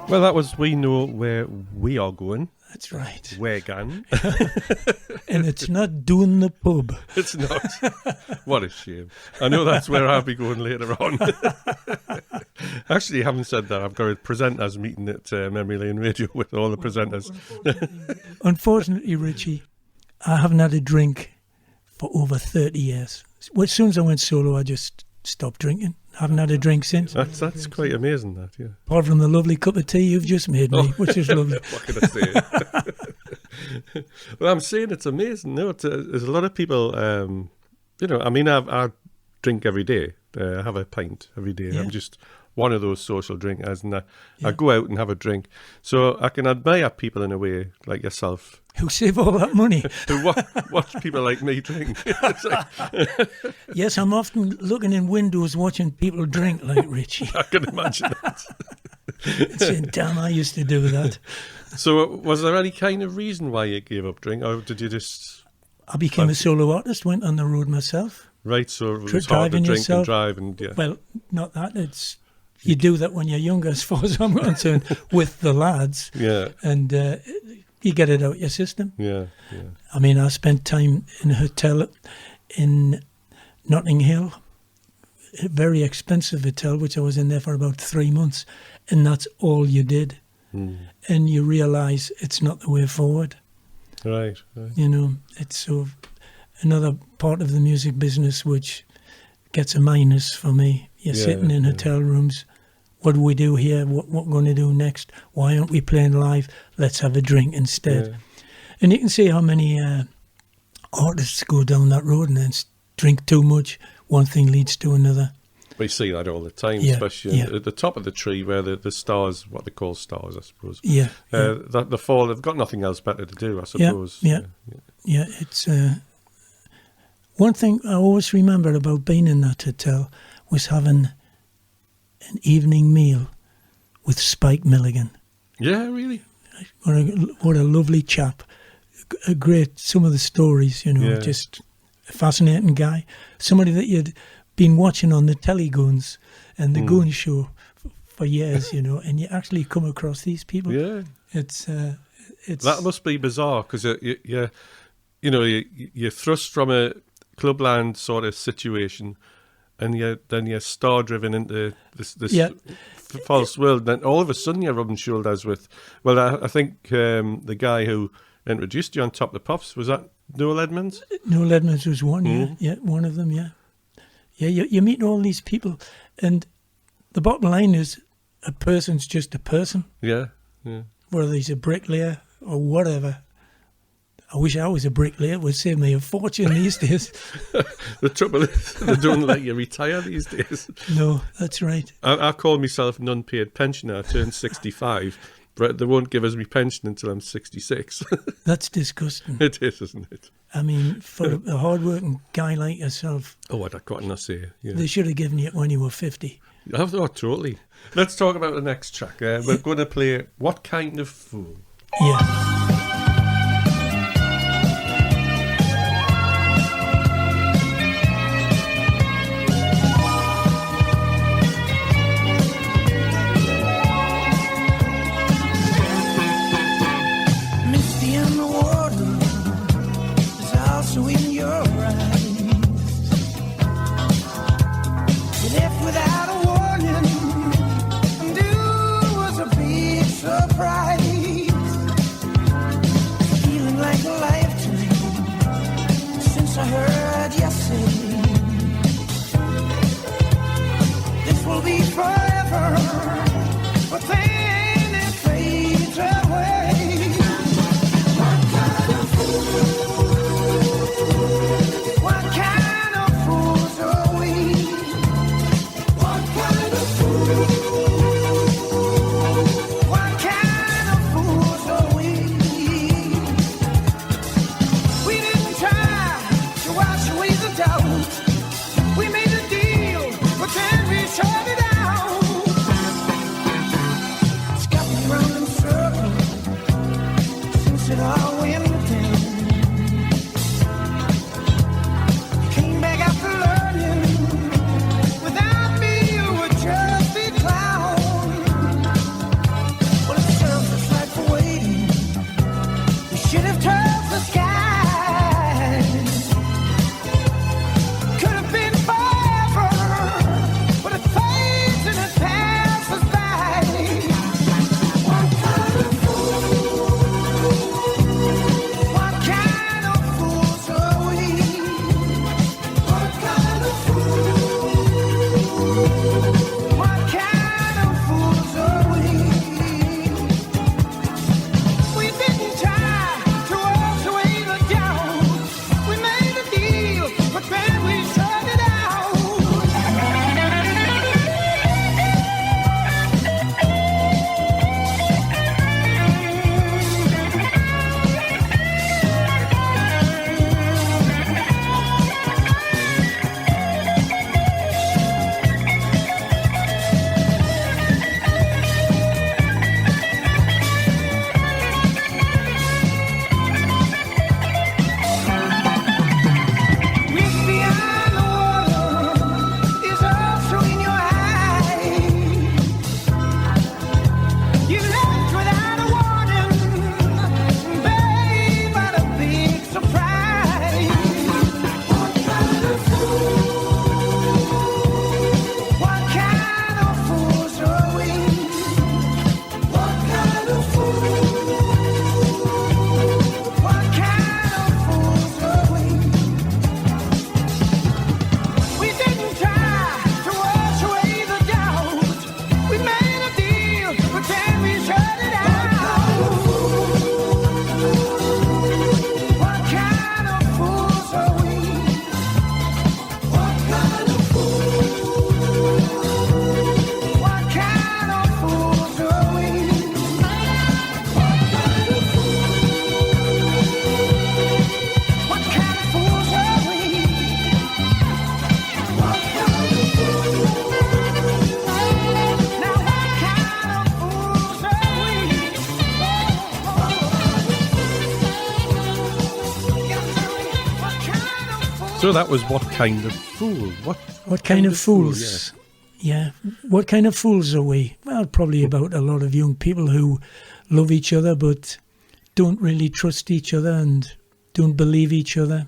Well, that was We Know Where We Are Going. That's right. We're going. And it's not doing the pub. It's not. What a shame. I know that's where I'll be going later on. Actually, having said that, I've got a presenters meeting at Memory Lane Radio with all the presenters. Unfortunately, Richie, I haven't had a drink for over 30 years. As soon as I went solo, I just stopped drinking. Haven't had a drink since. That's quite amazing, that, yeah. Apart from the lovely cup of tea you've just made me, which is lovely. What can I say? Well, I'm saying it's amazing. No, there's a lot of people, I mean, I drink every day. I have a pint every day. Yeah. I'm just one of those social drinkers, and I go out and have a drink. So I can admire people in a way like yourself Who save all that money? who watch people like me drink. It's like, Yes, I'm often looking in windows watching people drink like Richie. I can imagine that. Saying, damn, I used to do that. So was there any kind of reason why you gave up drink, or did you just... I became a solo artist, went on the road myself. Right, so it was hard to Driving drink yourself. and drive, and yeah. Well, not that. It's you do that when you're younger, as far as I'm concerned, with the lads, Yeah, and you get it out your system. yeah. I mean, I spent time in a hotel in Notting Hill, a very expensive hotel, which I was in there for about 3 months, and that's all you did. And you realise it's not the way forward. Right. You know, it's sort of another part of the music business which gets a minus for me. You're sitting in hotel rooms. What do we do here? What we're going to do next? Why aren't we playing live? Let's have a drink instead. Yeah. And you can see how many artists go down that road and then drink too much. One thing leads to another. We see that all the time, Yeah, especially yeah. at the top of the tree where the stars, what they call stars, I suppose. Yeah. That the fall, they've got nothing else better to do, I suppose. Yeah. It's one thing I always remember about being in that hotel was having an evening meal with Spike Milligan. Yeah, really? What a lovely chap. A great, some of the stories, you know, Yeah. just a fascinating guy. Somebody that you'd been watching on the Telegoons and the Goon Show for years, you know, and you actually come across these people. Yeah. It's That must be bizarre, because you're thrust from a clubland sort of situation, and then you're star-driven into this false world. Then all of a sudden you're rubbing shoulders with, well, I think the guy who introduced you on Top of the Pops, was that Noel Edmonds? Noel Edmonds was one, yeah, one of them, yeah. Yeah, you meet all these people, and the bottom line is a person's just a person, Yeah. whether he's a bricklayer or whatever. I wish I was a bricklayer. It would save me a fortune these days. The trouble is, they don't let you retire these days. No, that's right. I call myself an unpaid pensioner. I turned 65, but they won't give us my pension until I'm 66. That's disgusting. It is, isn't it? I mean, for a hard-working guy like yourself, Oh, what I couldn't I say? Yeah. they should have given you it when you were 50. Oh, totally. Let's talk about the next track. We're going to play What Kind of Fool? Yeah. Misty in the water is also in your eyes. You left without a warning, and it was a big surprise. Feeling like a lifetime since I heard you say this will be forever, but then it fades away. What kind of fool So that was What Kind of Fool? What kind of fools? Yeah. What kind of fools are we? Well, probably about a lot of young people who love each other but don't really trust each other and don't believe each other.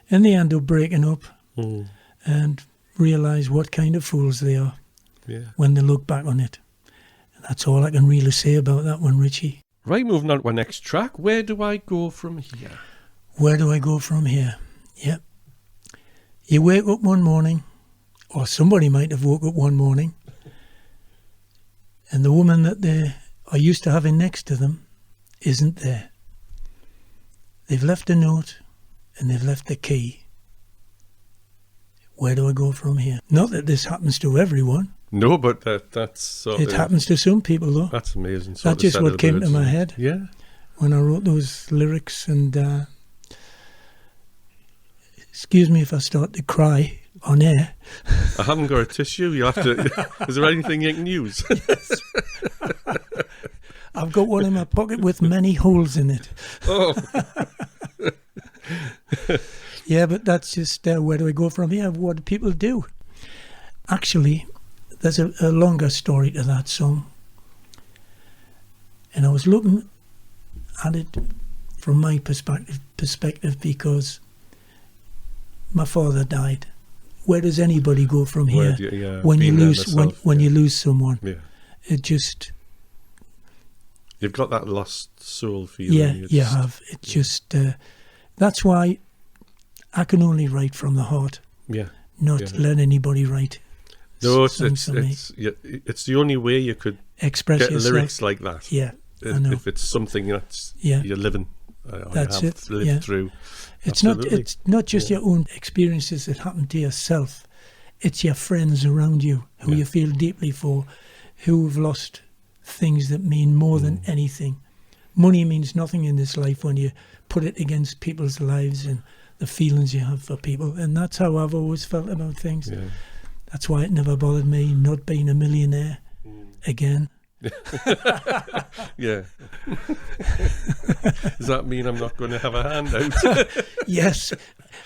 And they end up breaking up and realise what kind of fools they are when they look back on it. And that's all I can really say about that one, Richie. Right, moving on to our next track. Where do I go from here? Where do I go from here? Yep. You wake up one morning, or somebody might have woke up one morning, and the woman that they are used to having next to them isn't there. They've left a note and they've left the key. Where do I go from here? Not that this happens to everyone. No, but that's sort It happens to some people, though. That's amazing. That's just what came to my head. Yeah. When I wrote those lyrics, and excuse me if I start to cry on air. I haven't got a tissue. You have to. Is there anything you can use? Yes. I've got one in my pocket with many holes in it. Oh. Yeah, but that's just where do I go from here? What do people do? Actually, there's a longer story to that song. And I was looking at it from my perspective because my father died. Where does anybody go from here when you lose someone? Yeah. It just... You've got that lost soul feeling. Yeah, you have. It just... that's why I can only write from the heart. Yeah. Not let anybody write. No, it's the only way you could express get yourself. lyrics like that. Yeah, I know. If it's something that's you're living, that's you have it. lived through. It's not just your own experiences that happen to yourself. It's your friends around you who you feel deeply for, who've lost things that mean more than anything. Money means nothing in this life when you put it against people's lives and the feelings you have for people. And that's how I've always felt about things. Yeah. That's why it never bothered me not being a millionaire again. Yeah. Does that mean I'm not going to have a handout? Yes.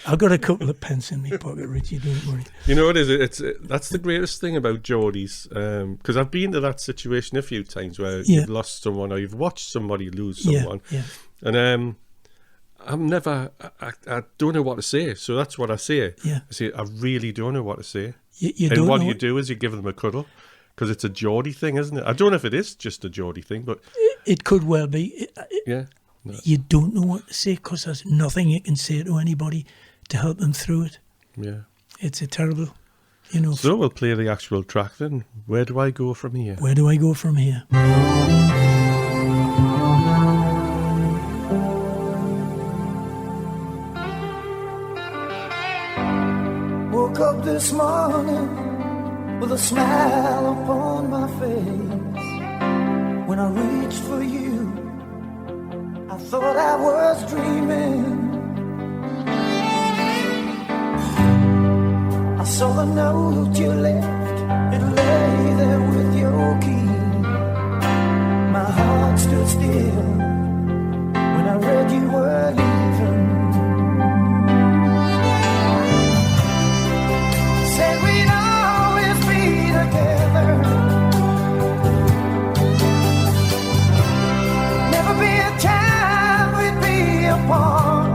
I've got a couple of pence in my pocket, Richie, don't worry. You know what it is? That's the greatest thing about Geordies, because I've been to that situation a few times where you've lost someone or you've watched somebody lose someone. Yeah. And I don't know what to say, so that's what I say. Yeah. I say, I really don't know what to say. And what you do is you give them a cuddle, because it's a Geordie thing, isn't it? I don't know if it is just a Geordie thing, but... It could well be. Yeah. No. You don't know what to say because there's nothing you can say to anybody to help them through it. Yeah. It's a terrible, So we'll play the actual track then. Where do I go from here? Where do I go from here? Woke up this morning with a smile upon my face. When I reached for you, I thought I was dreaming. I saw the note you left, it lay there with your key. My heart stood still when I read you were leaving. Said we'd always be together, never be a time we'd be apart.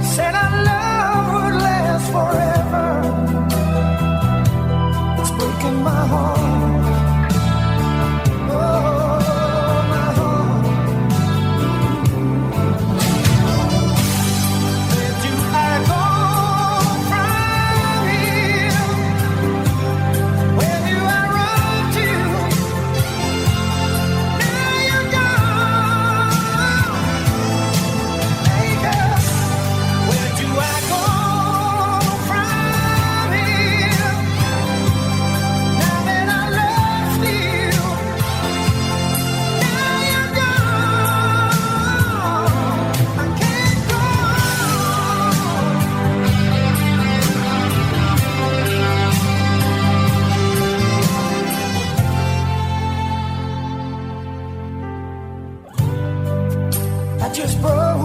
Said our love would last forever. It's breaking my heart. Oh, my heart. Where do I go from here? Where do I run to? Now you're gone. Hey girl, where do I go from here? Now that I left you, now you're gone. I can't go on. I just broke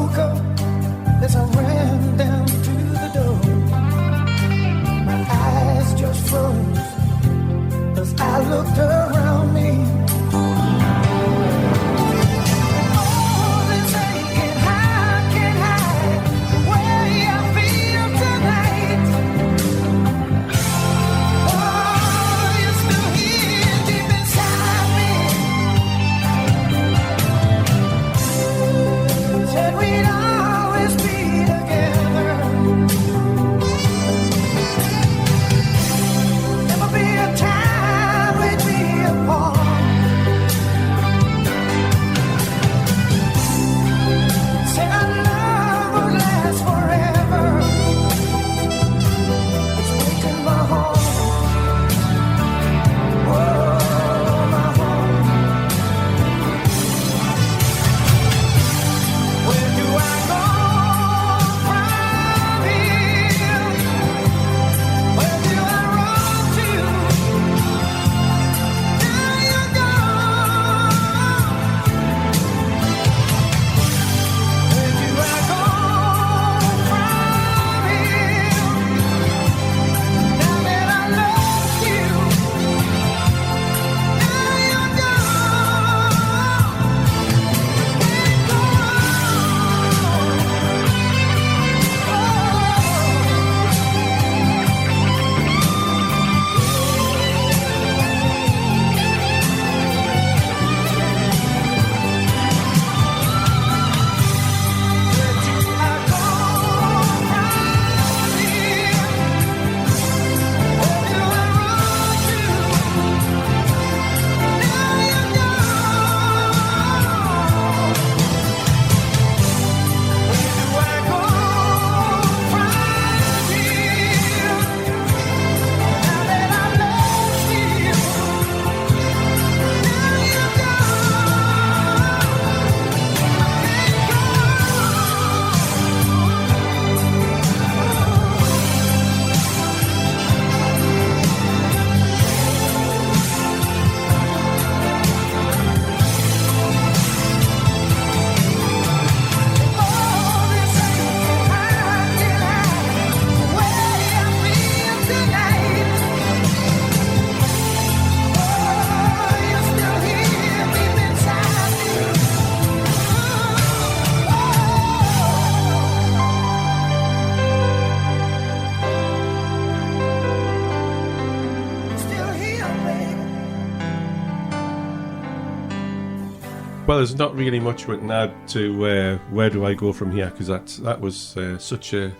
Well, there's not really much we can add to Where Do I Go From Here, because that was such a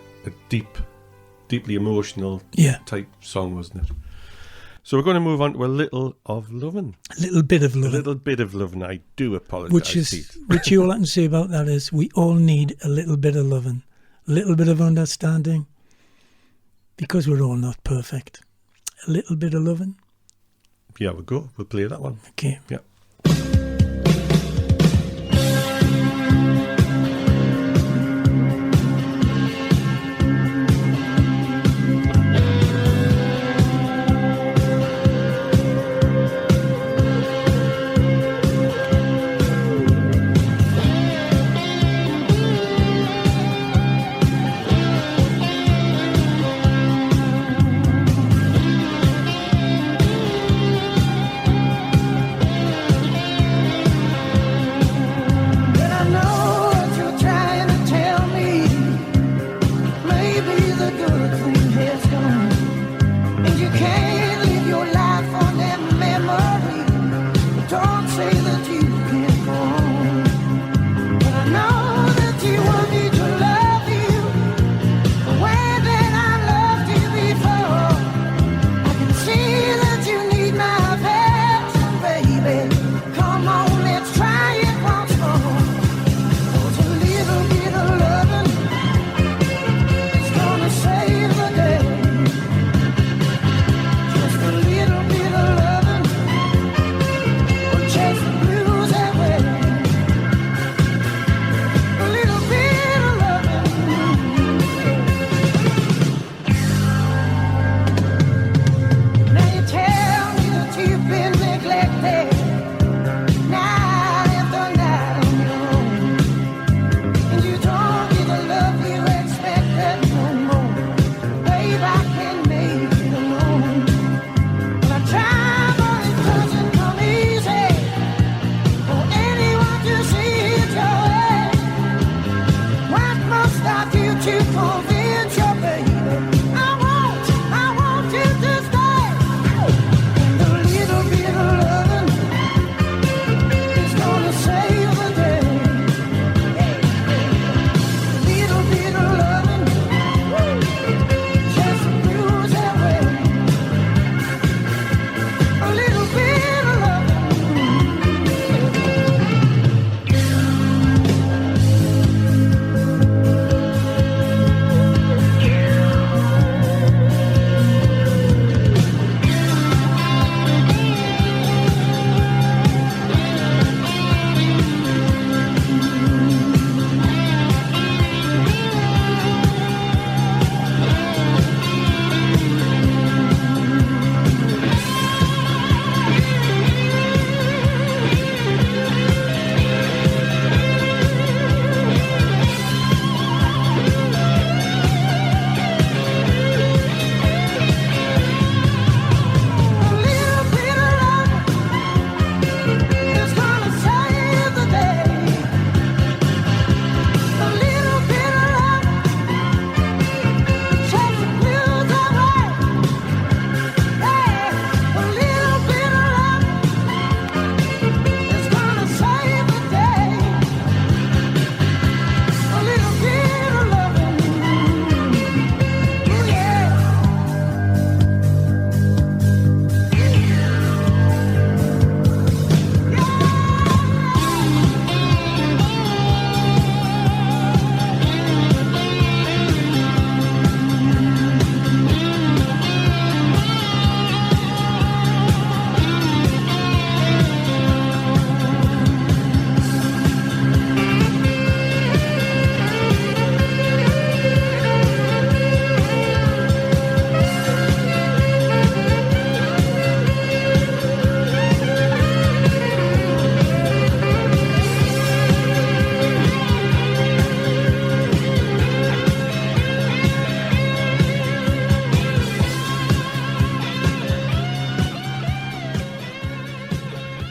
deeply emotional type song, wasn't it? So we're going to move on to a little of lovin'. A little bit of lovin'. A little bit of lovin'. I do apologise. Richie, all I can say about that is we all need a little bit of lovin', a little bit of understanding, because we're all not perfect. A little bit of lovin'. Yeah, we'll go. We'll play that one. Okay. Yeah.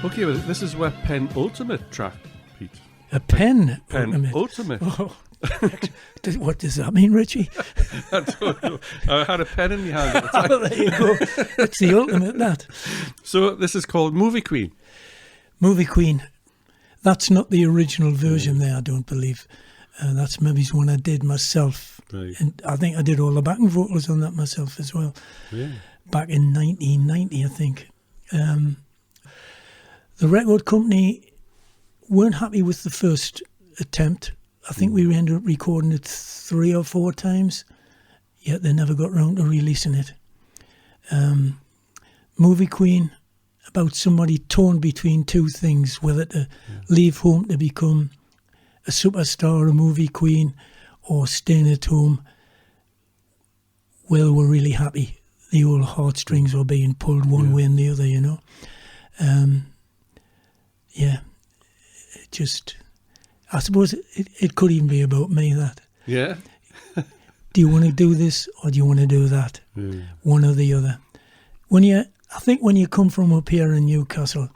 Okay, well, this is a penultimate track, Pete. A pen? Ultimate. Oh. What does that mean, Richie? I don't know. I had a pen in my hand at the time. Oh, there you go. It's the ultimate, that. So this is called Movie Queen. Movie Queen. That's not the original version there, I don't believe. That's maybe one I did myself. Right. And I think I did all the backing vocals on that myself as well. Yeah. Back in 1990, I think. The record company weren't happy with the first attempt. I think we ended up recording it 3 or 4 times, yet they never got round to releasing it. Movie Queen, about somebody torn between two things, whether to leave home to become a superstar, a movie queen, or staying at home. Well, we're really happy. The old heartstrings were being pulled one way and the other, you know. I suppose it could even be about me, that. Yeah. Do you want to do this or do you want to do that? One or the other. I think when you come from up here in Newcastle,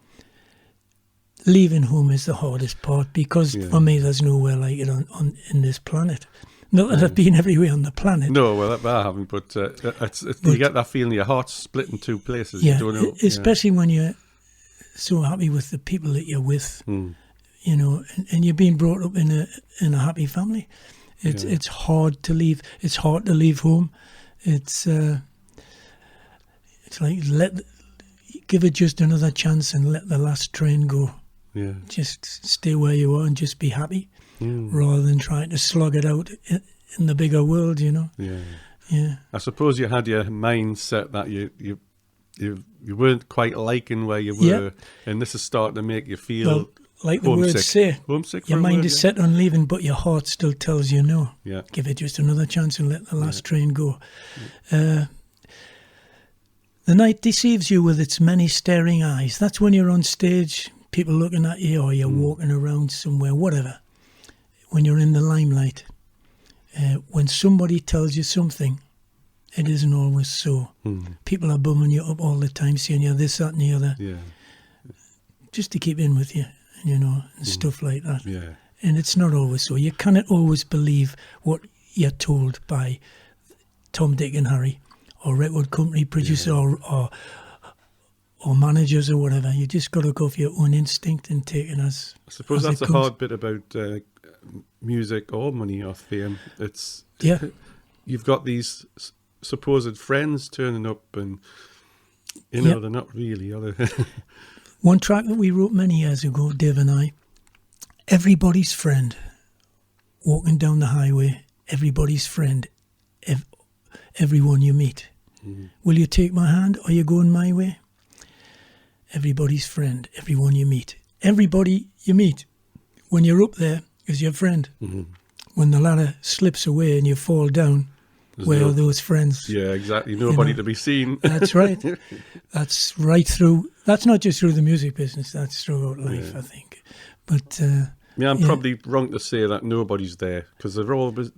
leaving home is the hardest part, because for me there's nowhere like it in this planet. Not that I've been everywhere on the planet. No, well, I haven't, but you get that feeling your heart's split in two places. Yeah, you don't know. Especially when you're so happy with the people that you're with, you know, and you're being brought up in a happy family. It's hard to leave. It's hard to leave home. It's like give it just another chance and let the last train go. Yeah. Just stay where you are and just be happy, rather than trying to slog it out in the bigger world, you know. Yeah. Yeah. I suppose you had your mindset that you weren't quite liking where you were, and this is starting to make you feel. Well, like the homesick. words say, Homesick. your mind is set on leaving, but your heart still tells you no. Yeah. Give it just another chance and let the last train go. The night deceives you with its many staring eyes. That's when you're on stage, people looking at you, or you're walking around somewhere, whatever. When you're in the limelight, when somebody tells you something, it isn't always so. People are bumming you up all the time, saying you're this, that and the other. Yeah. Just to keep in with you, you know, and stuff like that. Yeah. And it's not always so. You cannot always believe what you're told by Tom, Dick and Harry, or record company producer, or managers or whatever. You just got to go for your own instinct and take it as I suppose as that's it the comes. hard bit about music or money or fame. It's you've got these supposed friends turning up, and you know they're not really, are they? One track that we wrote many years ago, Dave and I, everybody's friend, walking down the highway, everybody's friend, everyone you meet. Will you take my hand, or you going my way? Everybody's friend, everyone you meet. Everybody you meet when you're up there is your friend. When the ladder slips away and you fall down, where are those friends? Yeah, exactly. Nobody to be seen. That's right. That's right through. That's not just through the music business. That's throughout life, I think. But I'm probably wrong to say that nobody's there, because there's always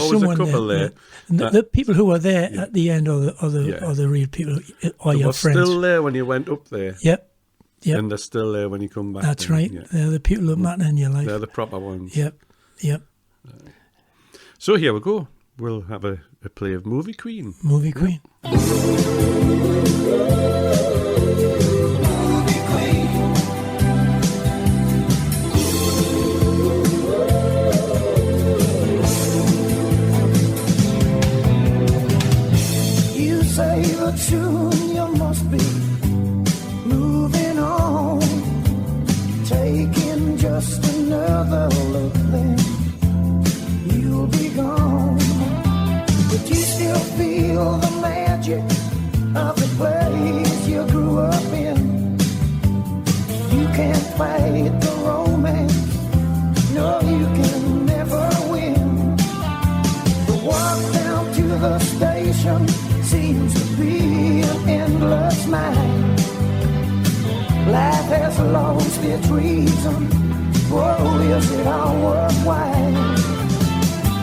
someone a couple there. And the people who are there at the end are the real people, or your friends. Still there when you went up there. Yep. And they're still there when you come back. That's right. Yeah. They're the people that matter in your life. They're the proper ones. Yep. So here we go. We'll have a play of Movie Queen. Movie Queen. You say the tune, you must be moving on, taking just another look, then you'll be gone. But you still feel the magic of the place you grew up in. You can't fight the romance, no, you can never win. The walk down to the station seems to be an endless night. Life has lost its reason. Whoa, is it all worthwhile?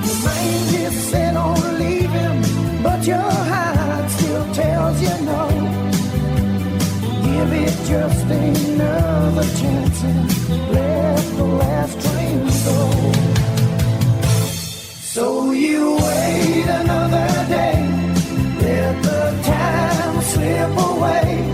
Your mind is set on leaving, but your heart still tells you no. Give it just another chance and let the last train go. So you wait another day, let the time slip away.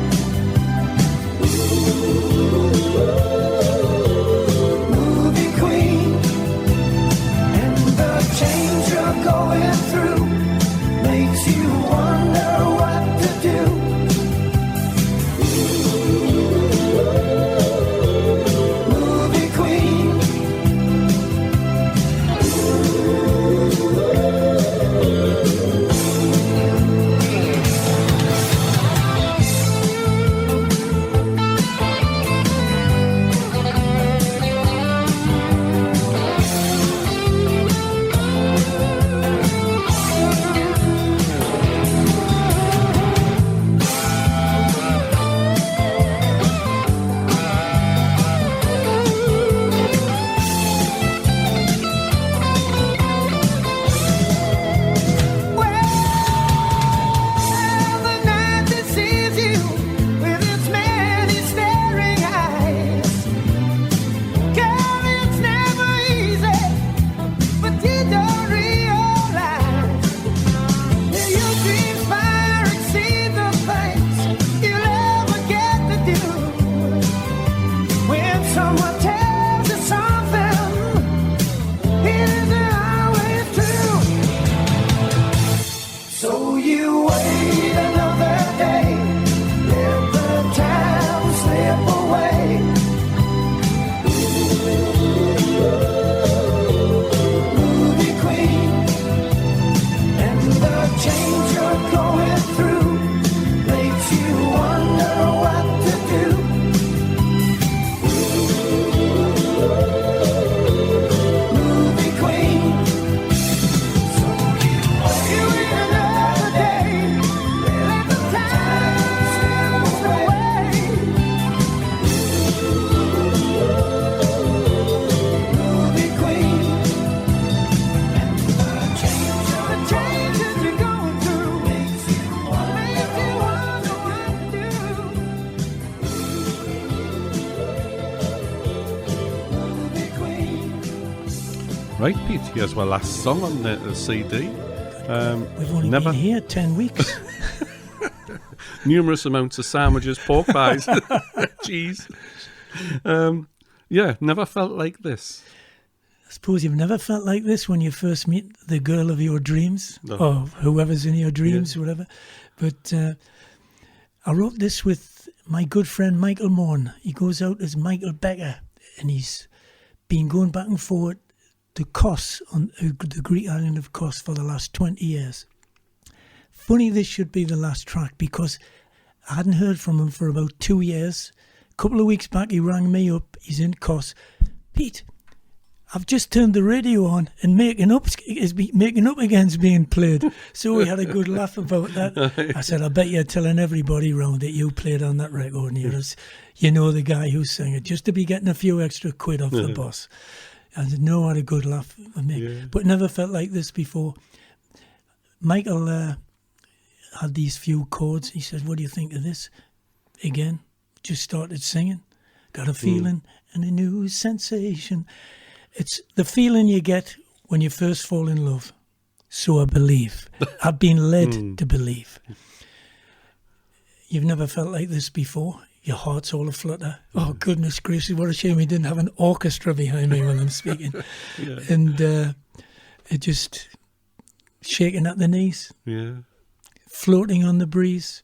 Right, Pete, here's my last song on the CD. We've only been here 10 weeks. Numerous amounts of sandwiches, pork pies, cheese. Yeah, never felt like this. I suppose you've never felt like this when you first meet the girl of your dreams, or whoever's in your dreams, whatever. But I wrote this with my good friend Michael Morn. He goes out as Michael Becker, and he's been going back and forth to Kos, on the Greek island of Kos, for the last 20 years. Funny this should be the last track, because I hadn't heard from him for about 2 years. A couple of weeks back he rang me up, he's in Kos. Pete, I've just turned the radio on and Making Up Again's being played. So we had a good laugh about that. I said, I bet you're telling everybody round that you played on that record, and you know the guy who sang it, just to be getting a few extra quid off the boss. I said, no, I had a good laugh with me. But never felt like this before. Michael had these few chords. He said, what do you think of this? Again, just started singing. Got a feeling and a new sensation. It's the feeling you get when you first fall in love. So I believe. I've been led to believe. You've never felt like this before. Your heart's all aflutter. Oh, goodness gracious, what a shame we didn't have an orchestra behind me when I'm speaking. And it just shaking at the knees. Yeah. Floating on the breeze.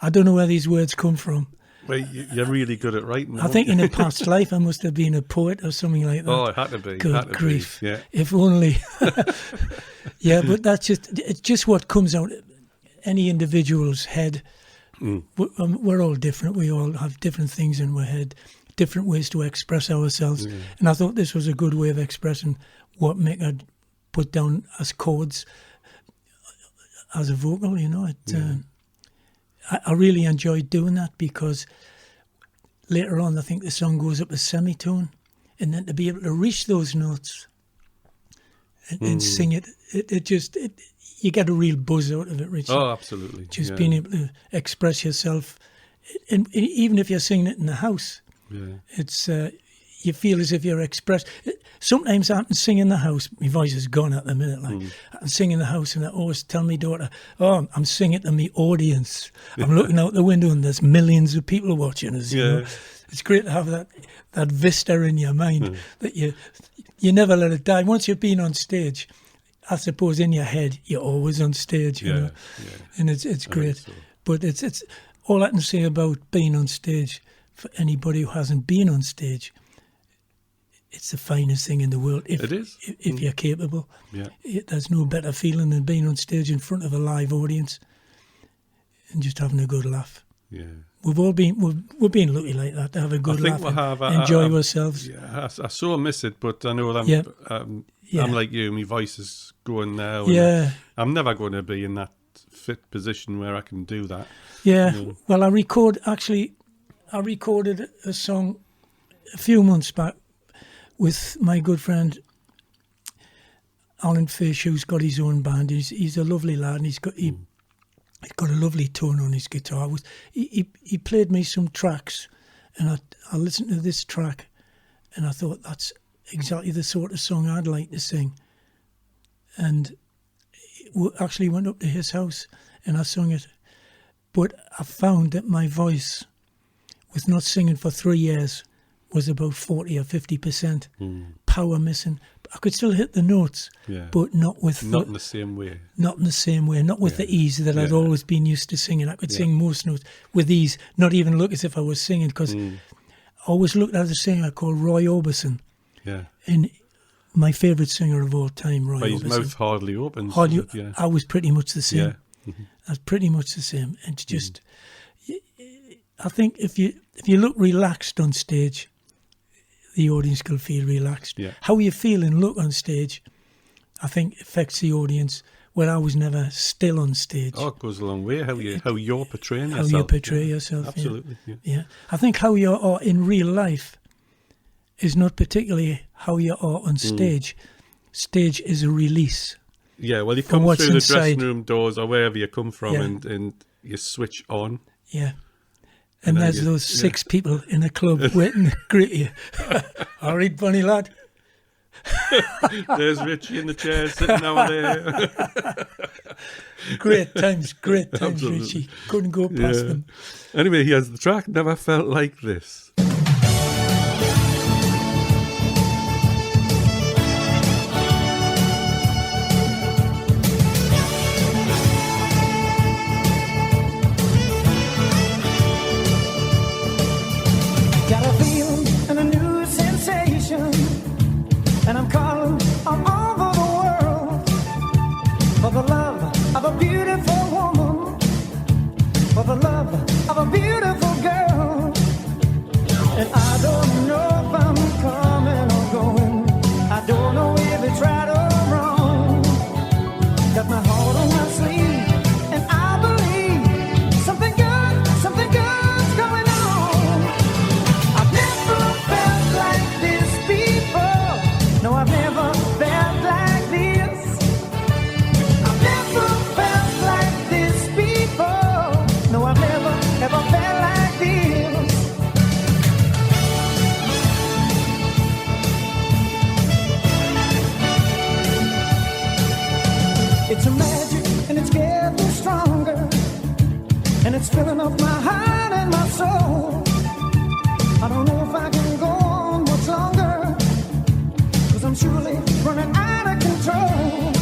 I don't know where these words come from. Well, you're really good at writing. I think in a past life I must have been a poet or something like that. Oh, it had to be. Good grief. Yeah. If only. Yeah, but it's just what comes out any individual's head. We're all different. We all have different things in our head, different ways to express ourselves. And I thought this was a good way of expressing what Mick had put down as chords, as a vocal, you know. I really enjoyed doing that, because later on I think the song goes up a semitone, and then to be able to reach those notes and sing it, you get a real buzz out of it, Richard. Oh, absolutely. Just being able to express yourself, and even if you're singing it in the house, it's you feel as if you're expressed. Sometimes I can sing in the house. My voice is gone at the minute. I can sing in the house, and I always tell my daughter, "Oh, I'm singing to my audience. I'm looking out the window, and there's millions of people watching us." You know? It's great to have that vista in your mind that you never let it die. Once you've been on stage, I suppose in your head you're always on stage. You know, and it's great. So. But it's all I can say about being on stage for anybody who hasn't been on stage. It's the finest thing in the world. It is. If you're capable. Yeah. There's no better feeling than being on stage in front of a live audience and just having a good laugh. Yeah. We've been lucky like that, to have a good laugh and enjoy ourselves. Yeah, I so miss it, but I know that I'm like you, my voice is going now. And I'm never going to be in that fit position where I can do that. Yeah. You know. Well, I recorded a song a few months back with my good friend Alan Fish, who's got his own band. He's a lovely lad, and he's got a lovely tone on his guitar. He played me some tracks, and I listened to this track, and I thought that's exactly the sort of song I'd like to sing. And we actually went up to his house, and I sung it. But I found that my voice, with not singing for 3 years, was about 40 or 50% power missing. I could still hit the notes, but not in the same way. Not in the same way, not with the ease that I'd always been used to singing. I could sing most notes with ease, not even look as if I was singing, because I always looked at a singer called Roy Orbison. Yeah. And my favourite singer of all time, Roy Orbison. His mouth hardly opens. I was pretty much the same. Yeah. I was pretty much the same. And just, I think if you look relaxed on stage, the audience will feel relaxed. Yeah. How you feel and look on stage, I think, affects the audience, where I was never still on stage. Oh, it goes a long way, how you're portraying yourself. How you portray yourself. Absolutely. Yeah. I think how you are in real life is not particularly how you are on stage. Stage is a release. Yeah, well, you come through the dressing room doors or wherever you come from and you switch on. Yeah. And there's those 6 people in a club waiting to greet you. All right, bunny lad. There's Richie in the chair sitting over there. Great times, Absolutely. Richie. Couldn't go past them. Anyway, he has the track Never Felt Like This. Got a feeling and a new sensation, and I'm calling all over the world for the love of a beautiful woman, for the love of a beautiful girl. And I don't know if I'm coming or going. I don't know if it's right or wrong. Got my heart on my sleeve, and I believe something good's going on. I've never felt like this before. No, I've never felt like this. I've never felt like this before. No, I've never, ever felt like this. It's a magic and it's getting stronger, and it's filling up my heart and my soul. I don't know if I can go on much longer, 'cause I'm surely running out of control.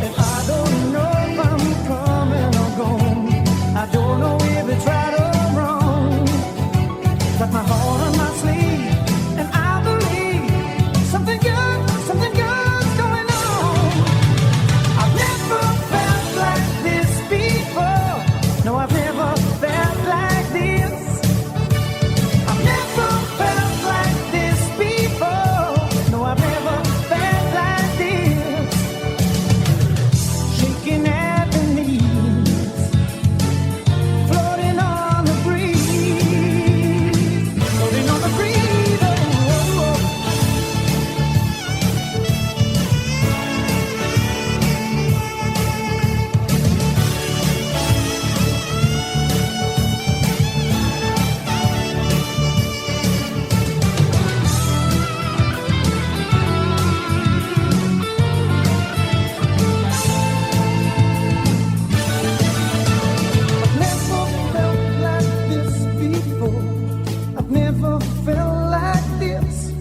And I don't know if I'm coming or going. I don't know if it's right or wrong. Got my heart on my sleeve, and I believe something good's going on. I've never felt like this before. No, I've never felt like this. I've never felt like this before. No, I've never felt like this. Shaking at the knees, floating on the breeze, floating on the breeze. Oh, oh, oh. I've never felt like this before. I've never felt like this.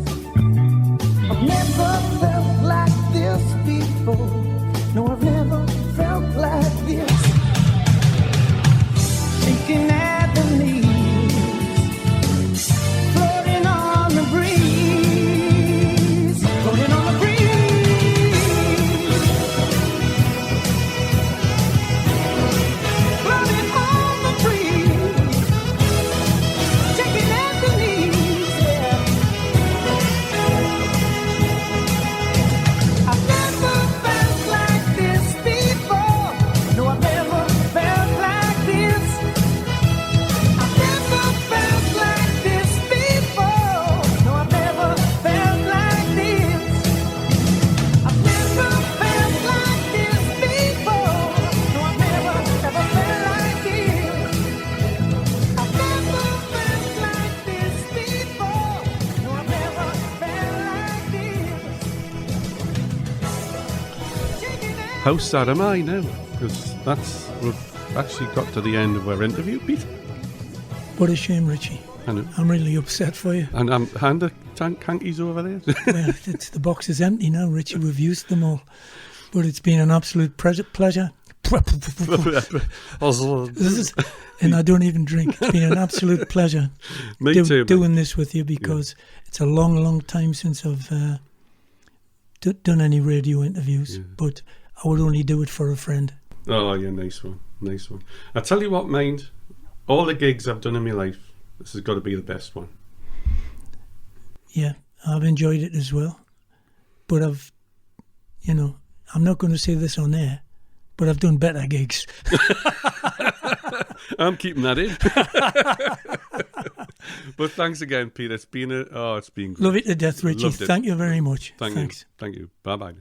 I've never felt like this before. No, I've never felt like this. Shaking at the knees, floating on the breeze, floating on the breeze. Floating on the breeze, shaking at the knees, yeah. I've never felt like this before. No, I've never felt like this. I've never felt like this before. No, I've never felt like this. I've never felt like this before. No, I've never, ever felt like this. I've never felt like this before. No, I've never felt like this. Shaking at How sad am I now? Because we've actually got to the end of our interview, Pete. What a shame, Richie. And I'm really upset for you. I'm hand the hankies over there. Well, the box is empty now, Richie. We've used them all. But it's been an absolute pleasure. And I don't even drink. It's been an absolute pleasure Me too, man. doing this with you, because it's a long, long time since I've done any radio interviews. Yeah. But I would only do it for a friend. Oh, yeah, nice one. I tell you what, mind, all the gigs I've done in my life, this has got to be the best one. Yeah, I've enjoyed it as well. But I'm not going to say this on air, but I've done better gigs. I'm keeping that in. But thanks again, Peter. It's been great. Love it to death, Richie. Loved it. Thank you very much. Thanks. Thanks. Thank you. Bye-bye.